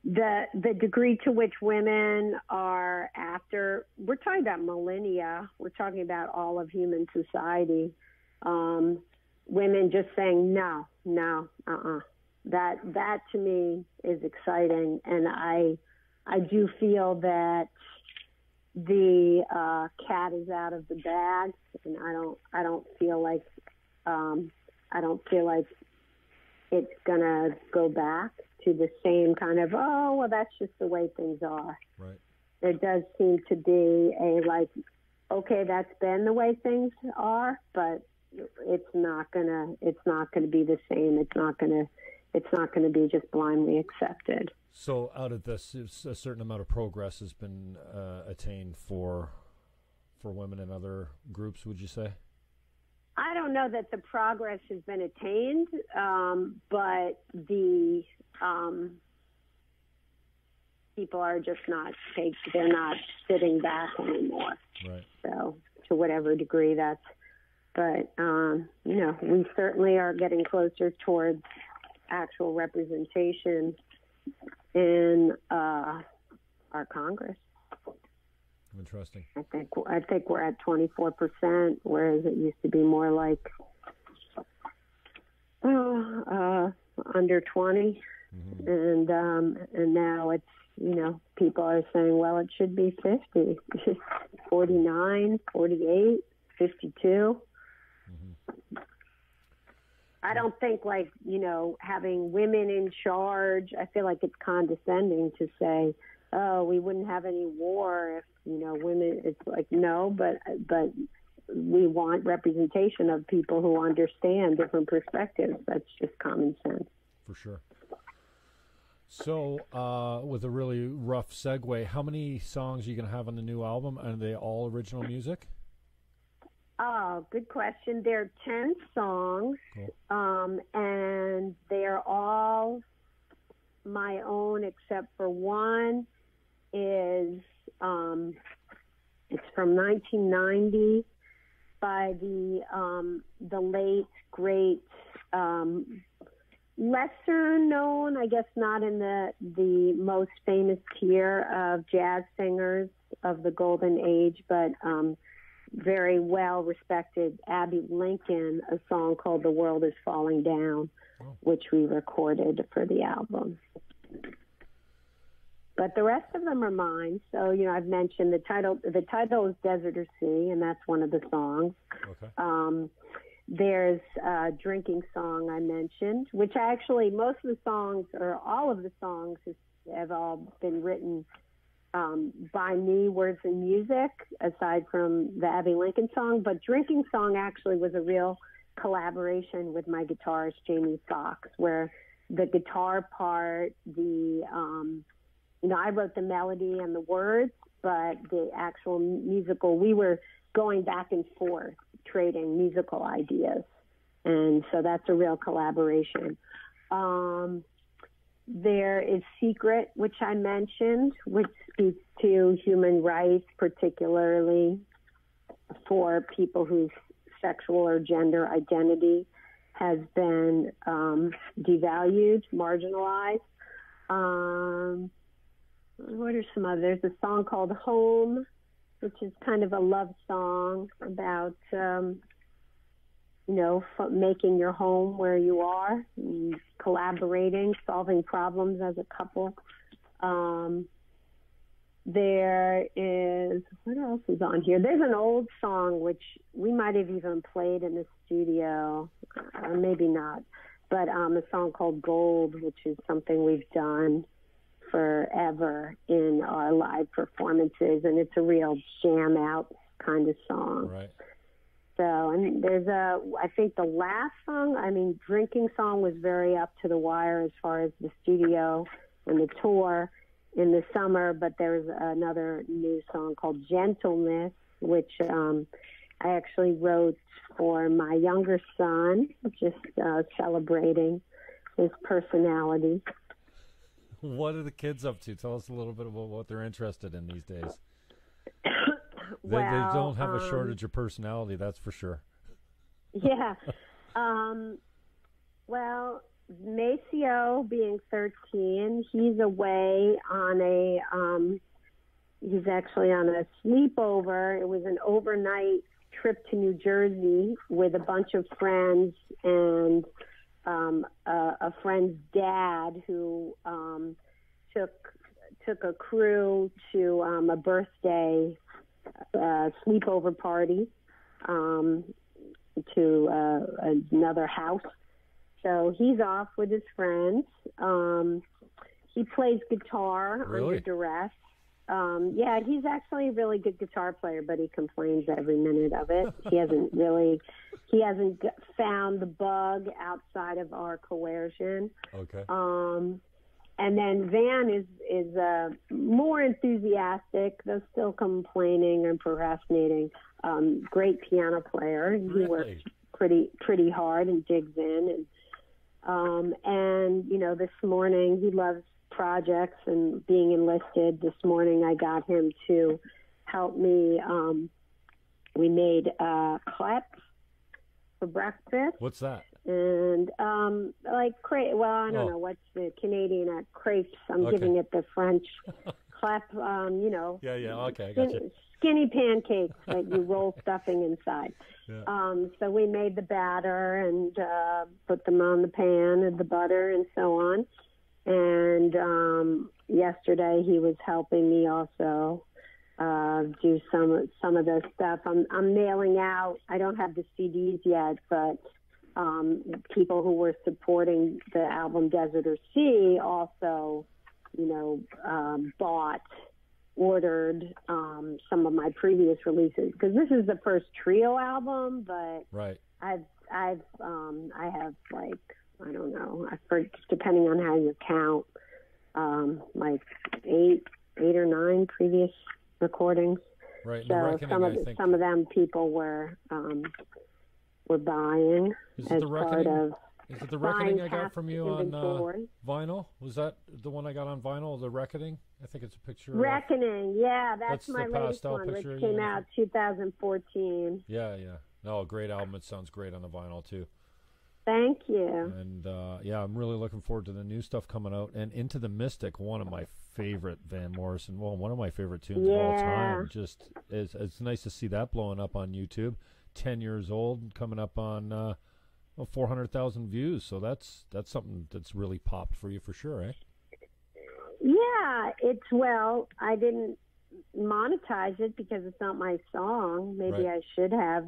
the degree to which women are after, we're talking about millennia. We're talking about all of human society. Women just saying no. That to me is exciting, and I do feel that the cat is out of the bag, and I don't feel like it's gonna go back to the same kind of, oh, well, that's just the way things are. Right. There does seem to be a okay, that's been the way things are, but it's not gonna be the same. It's not gonna be just blindly accepted. So out of this, a certain amount of progress has been attained for women and other groups, would you say? I don't know that the progress has been attained, but the people are just they're not sitting back anymore. Right. So to whatever degree but we certainly are getting closer towards actual representation in our Congress. Interesting. I think we're at 24%, whereas it used to be more like under 20, and now it's people are saying, well, it should be 50, 49, 48, 52. I don't think having women in charge. I feel like it's condescending to say, oh, we wouldn't have any war if women. It's like, no, but we want representation of people who understand different perspectives. That's just common sense. For sure. So, with a really rough segue, how many songs are you going to have on the new album? Are they all original music? Oh, good question. There are 10 songs, cool. And they're all my own except for one is it's from 1990 by the late great lesser known, I guess not in the most famous tier of jazz singers of the golden age, but very well respected Abby Lincoln, a song called "The World Is Falling Down," which we recorded for the album. But the rest of them are mine. So, I've mentioned the title. The title is "Desert or Sea," and that's one of the songs. Okay. There's a drinking song I mentioned, which actually most of the songs, or all of the songs, have all been written by me, words and music, aside from the Abby Lincoln song. But drinking song actually was a real collaboration with my guitarist, Jamie Foxx, where the guitar part, I wrote the melody and the words, but the actual musical, we were going back and forth, trading musical ideas. And so that's a real collaboration. There is Secret, which I mentioned, which speaks to human rights, particularly for people whose sexual or gender identity has been devalued, marginalized. What are some others? There's a song called Home, which is kind of a love song about, making your home where you are, collaborating, solving problems as a couple. There is, what else is on here? There's an old song, which we might have even played in the studio, or maybe not, but a song called Gold, which is something we've done forever in our live performances, and it's a real jam out kind of song. Right. So, and there's I think the last song, drinking song was very up to the wire as far as the studio and the tour in the summer, but there's another new song called Gentleness, which I actually wrote for my younger son, just celebrating his personality. What are the kids up to? Tell us a little bit about what they're interested in these days. They don't have a shortage of personality, that's for sure. Yeah. Well, Maceo, being 13, he's away on he's actually on a sleepover. It was an overnight trip to New Jersey with a bunch of friends and a friend's dad who took a crew to a birthday sleepover party to another house. So he's off with his friends. He plays guitar under duress. Yeah, he's actually a really good guitar player, but he complains every minute of it. He hasn't found the bug outside of our coercion. Okay. And then Van is more enthusiastic, though still complaining and procrastinating. Great piano player. He works pretty hard and digs in. And you know, this morning he loves projects and being enlisted. This morning I got him to help me. We made crepes for breakfast. What's that? And like crepe. Well, I don't know what's the Canadian at crepes. I'm giving it the French crepe. You know. Yeah. Okay, I got you. Skinny pancakes that you roll stuffing inside. Yeah. So we made the batter and put them on the pan and the butter and so on. And yesterday he was helping me also do some of the stuff. I'm mailing out. I don't have the CDs yet, but people who were supporting the album Desert or Sea also, you know, ordered some of my previous releases, because this is the first trio album, but I have like, I don't know, depending on how you count, like eight or nine previous recordings. Right. So some of them people were buying as part of. Is it The Reckoning I got from you on vinyl? Was that the one I got on vinyl, The Reckoning? I think it's a picture. Reckoning, yeah, that's my latest one, which came out 2014. Yeah. No, great album. It sounds great on the vinyl, too. Thank you. And, I'm really looking forward to the new stuff coming out. And Into the Mystic, one of my favorite Van Morrison, one of my favorite tunes of all time. Just, it's nice to see that blowing up on YouTube. 10 years old, coming up on 400,000 views. So that's something that's really popped for you for sure, eh? Yeah, I didn't monetize it because it's not my song. Maybe I should have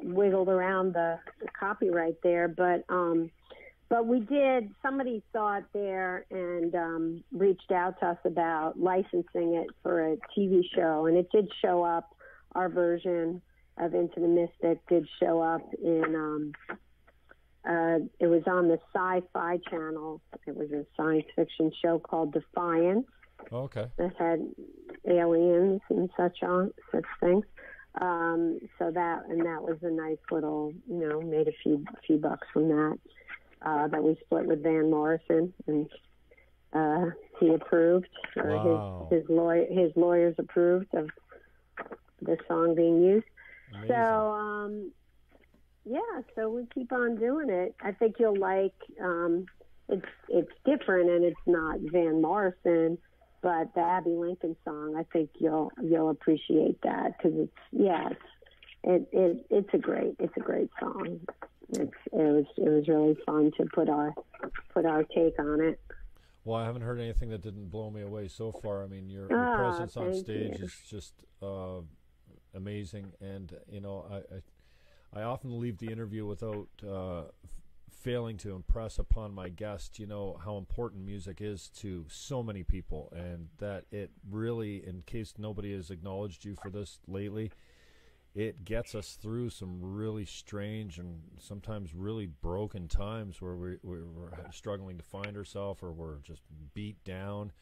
wiggled around the copyright there, but we did. Somebody saw it there and reached out to us about licensing it for a TV show, and it did show up. Our version of Into the Mystic did show up in. It was on the Sci-Fi Channel. It was a science fiction show called Defiance. Okay. That had aliens and such things. So that was a nice little, made a few bucks from that. That we split with Van Morrison, and he approved. Wow. His lawyers approved of the song being used. Amazing. So so we keep on doing it. I think you'll like. It's different, and it's not Van Morrison, but the Abby Lincoln song. I think you'll appreciate that, because it's a great song. It was really fun to put our take on it. Well, I haven't heard anything that didn't blow me away so far. I mean, your presence on stage is just amazing, and I often leave the interview without failing to impress upon my guest, how important music is to so many people, and that it really, in case nobody has acknowledged you for this lately, it gets us through some really strange and sometimes really broken times where we're struggling to find ourselves, or we're just beat down.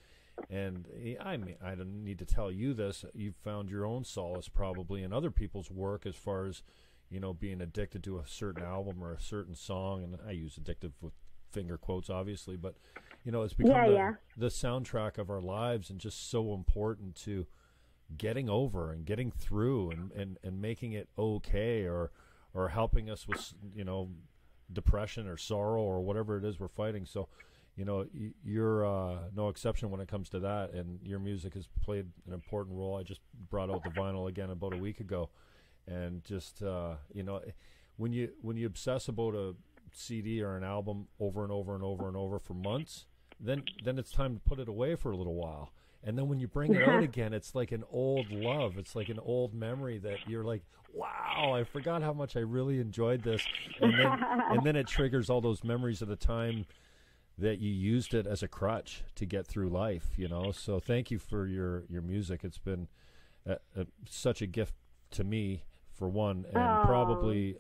And I mean, I don't need to tell you this. You've found your own solace probably in other people's work as far as, being addicted to a certain album or a certain song. And I use addictive with finger quotes, obviously, but, it's become the soundtrack of our lives and just so important to getting over and getting through and making it okay or helping us with, depression or sorrow or whatever it is we're fighting. So, you're no exception when it comes to that, and your music has played an important role. I just brought out the vinyl again about a week ago, and just when you obsess about a CD or an album over and over and over and over for months, then it's time to put it away for a little while. And then when you bring it out again, it's like an old love. It's like an old memory that you're like, wow, I forgot how much I really enjoyed this. And then it triggers all those memories of the time that you used it as a crutch to get through life, So thank you for your music. It's been such a gift to me, for one, and probably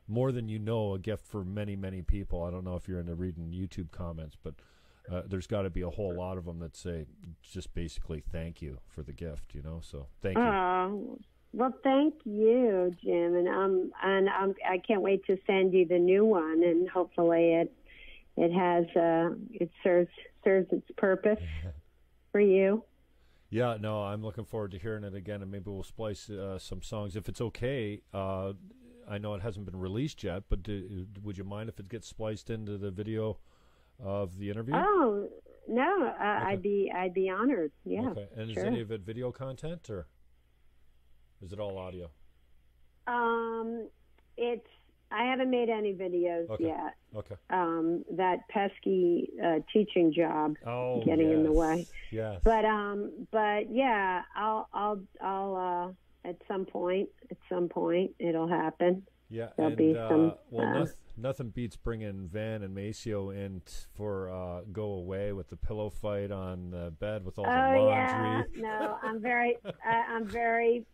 more than a gift for many, many people. I don't know if you're into reading YouTube comments, but there's got to be a whole lot of them that say just basically thank you for the gift, So thank you. Well, thank you, Jim, and I can't wait to send you the new one, and hopefully it has it serves its purpose for you. Yeah, no, I'm looking forward to hearing it again, and maybe we'll splice some songs if it's okay. I know it hasn't been released yet, but would you mind if it gets spliced into the video of the interview? Oh no, okay. I'd be honored. Yeah. Okay, and is any of it video content or is it all audio? I haven't made any videos yet. Okay. That pesky teaching job getting in the way. Yes. But yeah, I'll at some point it'll happen. Yeah. There'll be some. Nothing beats bringing Van and Maceo in for Go Away with the pillow fight on the bed with all the laundry. Yeah. No, I'm very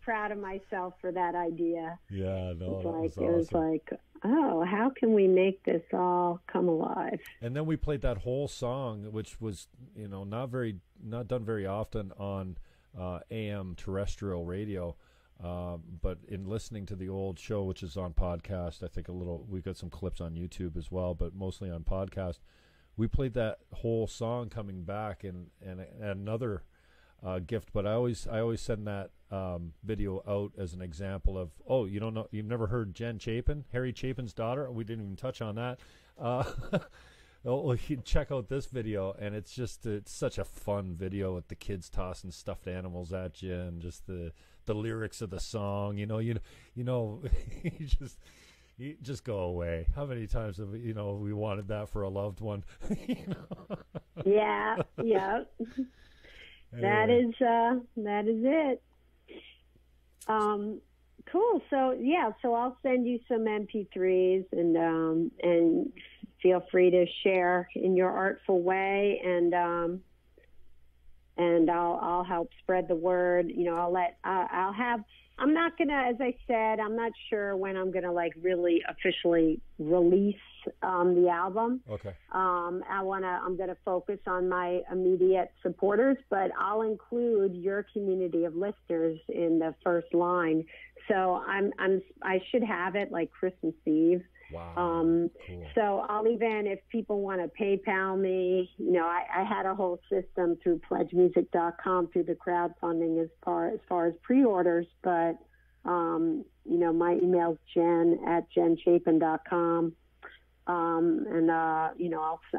proud of myself for that idea. Yeah, no, it was like, oh, how can we make this all come alive? And then we played that whole song, which was, not done very often on AM terrestrial radio. But in listening to the old show, which is on podcast, I think we got some clips on YouTube as well, but mostly on podcast. We played that whole song coming back, and another gift. But I always send that video out as an example of, you've never heard Jen Chapin, Harry Chapin's daughter. We didn't even touch on that. Check out this video, and it's such a fun video with the kids tossing stuffed animals at you, and just the lyrics of the song. You just go away. How many times have we wanted that for a loved one? Yeah. Anyway. That is it. Cool. So I'll send you some MP3s and feel free to share in your artful way, and I'll help spread the word. I'm not gonna, as I said, I'm not sure when I'm gonna really officially release the album. Okay. I'm gonna focus on my immediate supporters, but I'll include your community of listeners in the first line. So I should have it like Christmas Eve. Wow. Cool. So I'll even, if people want to PayPal me, I had a whole system through pledgemusic.com through the crowdfunding as far as pre-orders, but my email's jen@jenchapin.com.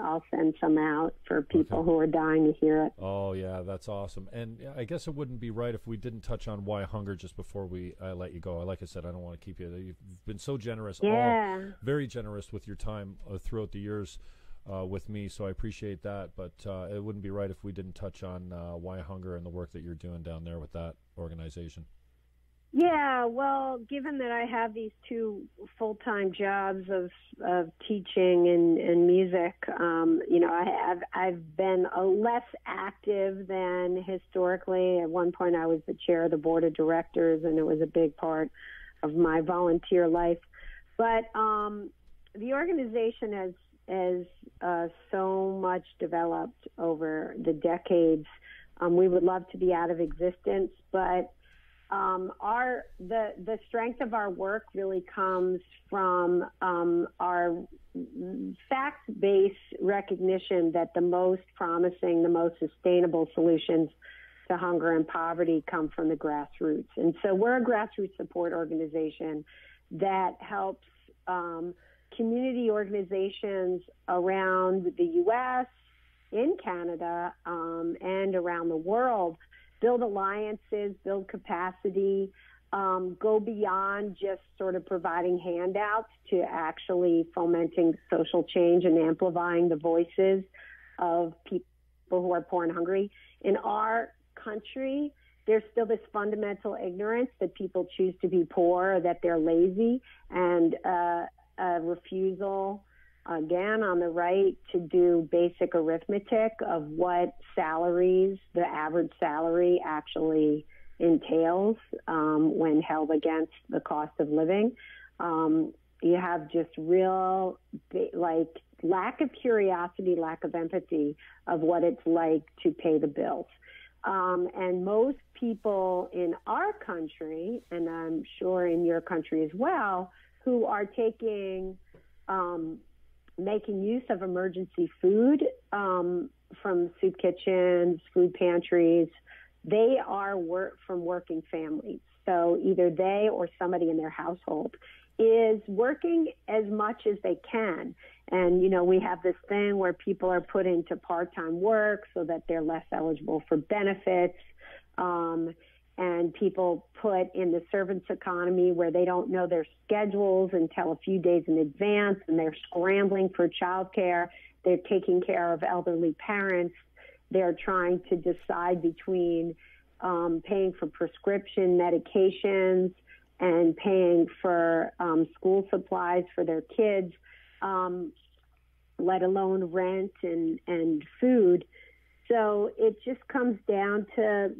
I'll send some out for people who are dying to hear it. Oh yeah, that's awesome. And I guess it wouldn't be right if we didn't touch on Why Hunger just before I let you go. Like I said, I don't want to keep you. You've been so generous, very generous with your time throughout the years with me. So I appreciate that. But it wouldn't be right if we didn't touch on Why Hunger and the work that you're doing down there with that organization. Yeah, well, given that I have these two full-time jobs of teaching and music, I've been less active than historically. At one point, I was the chair of the board of directors, and it was a big part of my volunteer life. But the organization as so much developed over the decades. We would love to be out of existence, but the strength of our work really comes from our fact-based recognition that the most promising, the most sustainable solutions to hunger and poverty come from the grassroots. And so we're a grassroots support organization that helps community organizations around the U.S., in Canada, and around the world build alliances, build capacity, go beyond just sort of providing handouts to actually fomenting social change and amplifying the voices of people who are poor and hungry. In our country, there's still this fundamental ignorance that people choose to be poor or that they're lazy, and a refusal, again, on the right to do basic arithmetic of what salaries, the average salary actually entails when held against the cost of living. You have just real, lack of curiosity, lack of empathy of what it's like to pay the bills. And most people in our country, and I'm sure in your country as well, who are making use of emergency food from soup kitchens, food pantries, they are from working families. So either they or somebody in their household is working as much as they can. And, we have this thing where people are put into part-time work so that they're less eligible for benefits. And people put in the servants economy where they don't know their schedules until a few days in advance, and they're scrambling for childcare. They're taking care of elderly parents. They're trying to decide between paying for prescription medications and paying for school supplies for their kids, let alone rent and food. So it just comes down to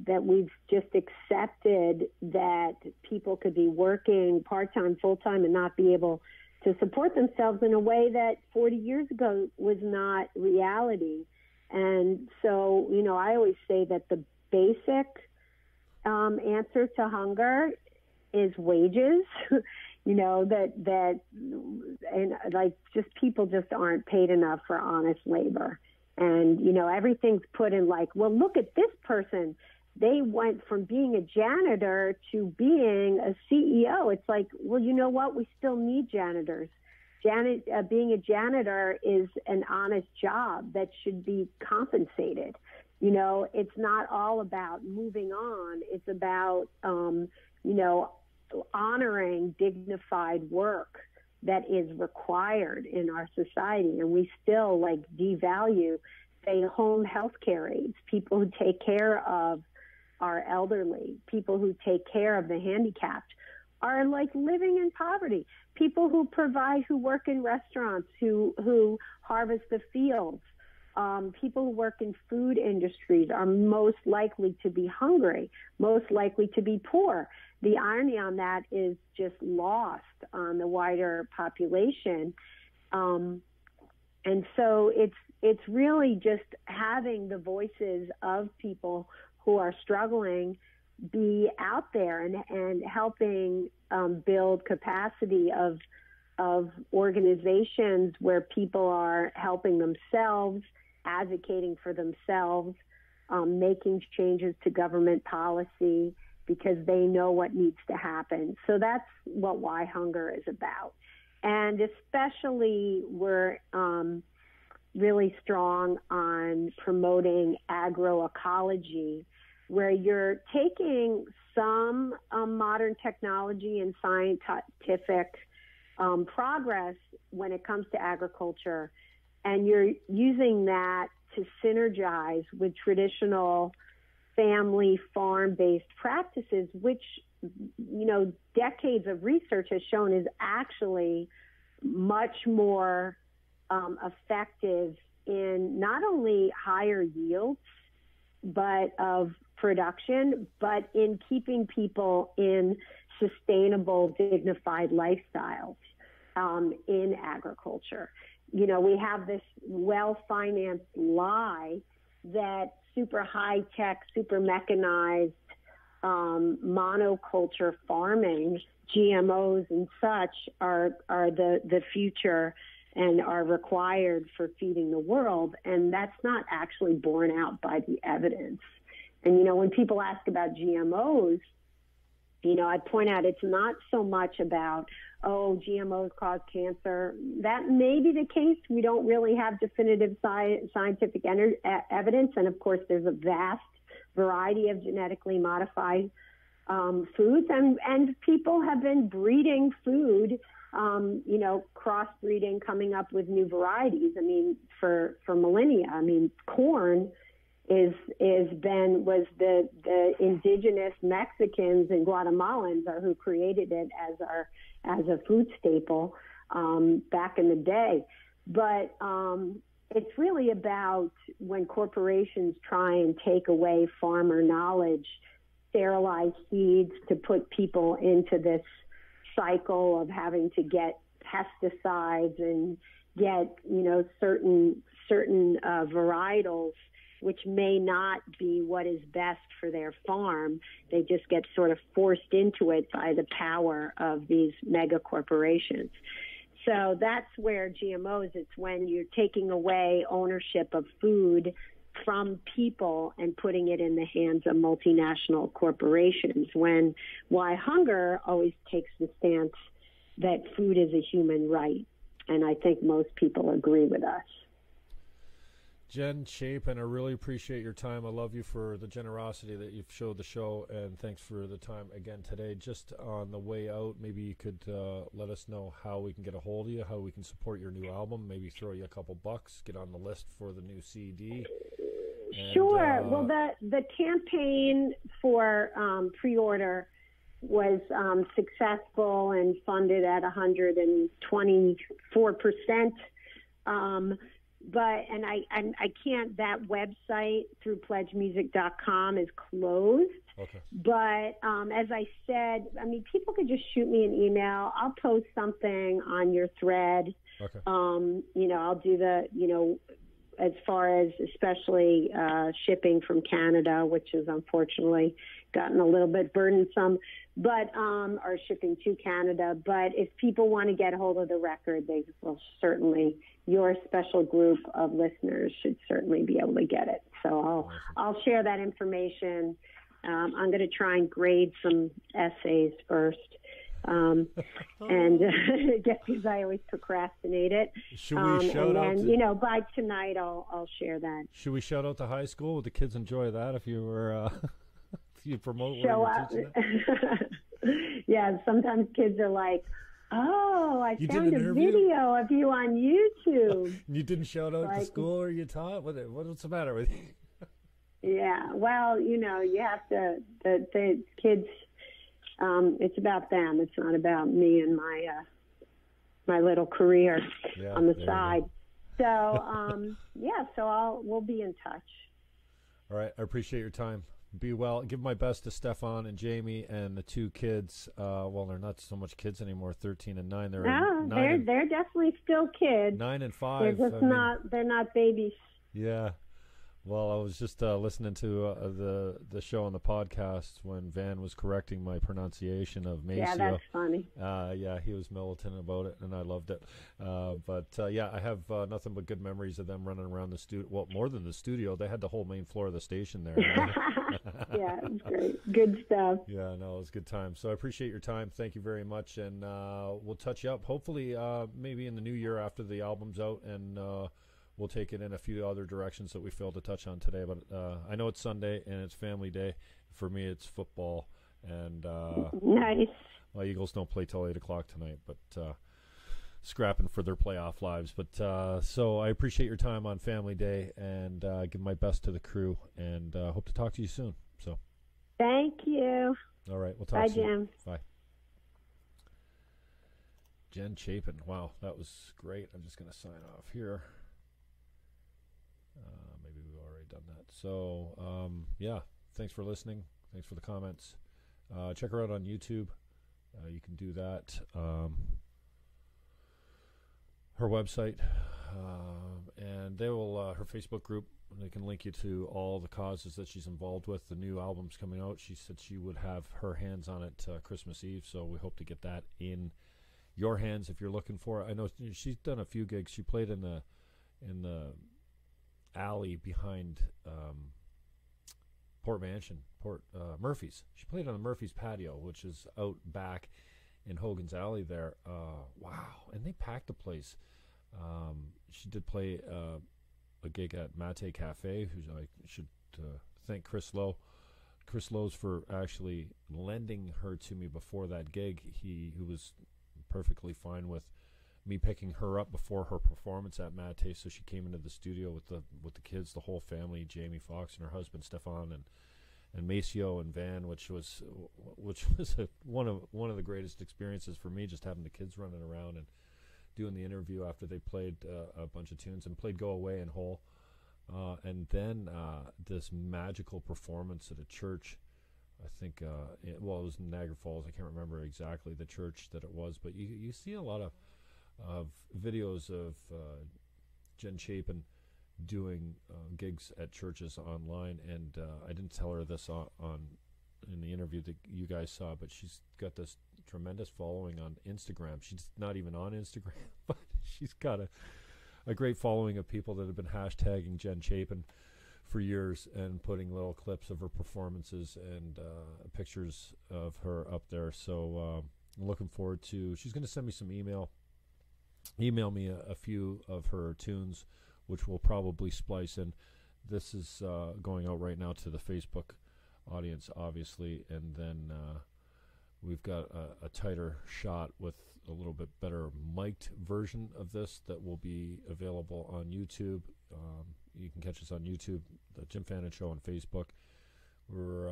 that we've just accepted that people could be working part-time, full-time, and not be able to support themselves in a way that 40 years ago was not reality. And so, I always say that the basic answer to hunger is wages. Just people just aren't paid enough for honest labor. And, everything's put in well, look at this person. They went from being a janitor to being a CEO. It's well, you know what? We still need janitors. Being a janitor is an honest job that should be compensated. It's not all about moving on. It's about, honoring dignified work that is required in our society. And we still devalue, say, home health care aides, people who take care of our elderly, people who take care of the handicapped are living in poverty. People who work in restaurants, who harvest the fields, people who work in food industries are most likely to be hungry, most likely to be poor. The irony on that is just lost on the wider population. And so it's really just having the voices of people who are struggling be out there and helping build capacity of organizations where people are helping themselves, advocating for themselves, making changes to government policy because they know what needs to happen. So that's what Why Hunger is about. And especially we're really strong on promoting agroecology, where you're taking some modern technology and scientific progress when it comes to agriculture, and you're using that to synergize with traditional family farm-based practices, which, decades of research has shown is actually much more effective in not only higher yields of production, but in keeping people in sustainable, dignified lifestyles in agriculture. we have this well-financed lie that super high-tech, super mechanized monoculture farming, GMOs and such, are the future and are required for feeding the world. And that's not actually borne out by the evidence. And, when people ask about GMOs, I point out it's not so much about, GMOs cause cancer. That may be the case. We don't really have definitive scientific evidence. And, of course, there's a vast variety of genetically modified foods. And people have been breeding food, crossbreeding, coming up with new varieties. For millennia. Corn was the indigenous Mexicans and Guatemalans are who created it as a food staple back in the day. But it's really about when corporations try and take away farmer knowledge, sterilize seeds to put people into this cycle of having to get pesticides and get certain varietals, which may not be what is best for their farm. They just get sort of forced into it by the power of these mega corporations. So that's where GMOs, it's when you're taking away ownership of food from people and putting it in the hands of multinational corporations, why hunger always takes the stance that food is a human right. And I think most people agree with us. Jen Chapin, I really appreciate your time. I love you for the generosity that you've showed the show, and thanks for the time again today. Just on the way out, maybe you could let us know how we can get a hold of you, how we can support your new album, maybe throw you a couple bucks, get on the list for the new CD. And, sure. Well, the campaign for pre-order was successful and funded at 124%. And I can't, that website through pledgemusic.com is closed. Okay. But as I said, people could just shoot me an email. I'll post something on your thread. Okay. I'll do as far as especially shipping from Canada, which has unfortunately gotten a little bit burdensome, but or shipping to Canada. But if people want to get a hold of the record, they will certainly, your special group of listeners should certainly be able to get it. So I'll share that information. I'm going to try and grade some essays first. And because I always procrastinate it. Should we shout out? By tonight I'll share that. Should we shout out to high school? Would the kids enjoy that if you were if you promote? Show up. Yeah, sometimes kids are like, "Oh, I found a video of you on YouTube." You didn't shout out to school, or you taught? What's the matter with you? Yeah, well, you have to. The kids. It's about them. It's not about me and my little career on the side. So, we'll be in touch. All right. I appreciate your time. Be well. Give my best to Stephan and Jamie and the two kids. Well, they're not so much kids anymore, 13 and 9. They're definitely still kids. 9 and 5. They're just they're not babies. Yeah. Well, I was just listening to the show on the podcast when Van was correcting my pronunciation of Maceo. Yeah, that's funny. He was militant about it, and I loved it. I have nothing but good memories of them running around the studio. Well, more than the studio, they had the whole main floor of the station there. Yeah, it was great. Good stuff. Yeah, no, it was a good time. So I appreciate your time. Thank you very much, and we'll touch you up. Hopefully, maybe in the new year after the album's out, and we'll take it in a few other directions that we failed to touch on today. But I know it's Sunday and it's family day. For me, it's football. And nice. My Eagles don't play till 8 o'clock tonight, but scrapping for their playoff lives. But so I appreciate your time on Family Day, and give my best to the crew, and hope to talk to you soon. So thank you. All right. We'll talk soon. Bye, Jim. Bye. Jen Chapin. Wow, that was great. I'm just going to sign off here. Maybe we've already done that. So, thanks for listening. Thanks for the comments. Check her out on YouTube. You can do that. Her website, and they will, her Facebook group, they can link you to all the causes that she's involved with. The new album's coming out. She said she would have her hands on it Christmas Eve, so we hope to get that in your hands if you're looking for it. I know she's done a few gigs. She played in the alley behind Murphy's. She played on the Murphy's patio, which is out back in Hogan's Alley there. Wow, and they packed the place. She did play a gig at Mate Cafe, who I should thank Chris Lowe. Chris Lowe's for actually lending her to me before that gig. He was perfectly fine with me picking her up before her performance at Mate, so she came into the studio with the kids, the whole family, Jamie Foxx and her husband Stephan, and Maceo and Van, which was one of the greatest experiences for me, just having the kids running around and doing the interview after they played a bunch of tunes and played Go Away and Whole, and then this magical performance at a church. I think it was in Niagara Falls. I can't remember exactly the church that it was, but you see a lot of videos of Jen Chapin doing gigs at churches online, and I didn't tell her this on in the interview that you guys saw, but she's got this tremendous following on Instagram. She's not even on Instagram, but she's got a great following of people that have been hashtagging Jen Chapin for years and putting little clips of her performances and pictures of her up there. So I'm looking forward to, she's going to send me some email me a few of her tunes, which we'll probably splice in. This is going out right now to the Facebook audience, obviously, and then we've got a tighter shot with a little bit better mic'd version of this that will be available on YouTube. You can catch us on YouTube, the Jim Fannon Show on Facebook. We're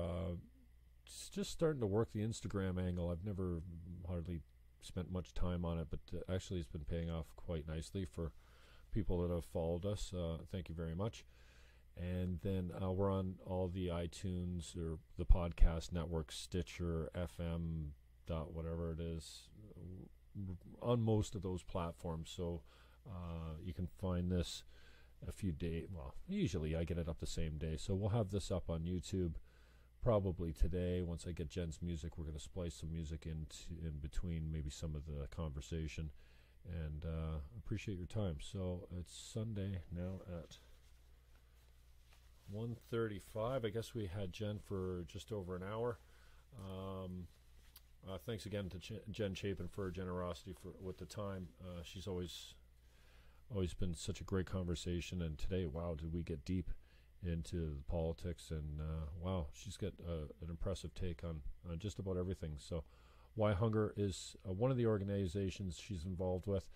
just starting to work the Instagram angle. I've never hardly spent much time on it, but actually it's been paying off quite nicely for people that have followed us. Thank you very much. And then we're on all the iTunes or the podcast network, Stitcher, FM, whatever it is, on most of those platforms. So you can find this a few days. Well, usually I get it up the same day. So we'll have this up on YouTube probably today. Once I get Jen's music, we're going to splice some music in between maybe some of the conversation. And appreciate your time. So it's Sunday now at 1:35. I guess we had Jen for just over an hour. Thanks again to Jen Chapin for her generosity with the time. She's always been such a great conversation, and today, wow, did we get deep into the politics, and wow, she's got an impressive take on just about everything. So Why Hunger is one of the organizations she's involved with.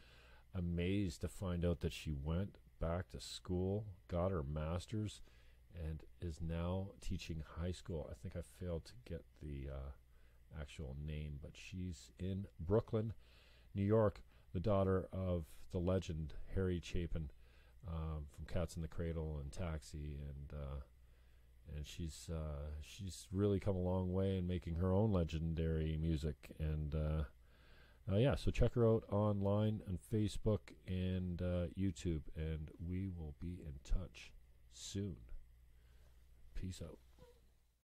Amazed to find out that she went back to school, got her master's, and is now teaching high school. I think I failed to get the actual name, but she's in Brooklyn, New York, the daughter of the legend Harry Chapin from Cats in the Cradle and Taxi, and she's really come a long way in making her own legendary music. And yeah, so check her out online on Facebook and YouTube, and we will be in touch soon. Peace out.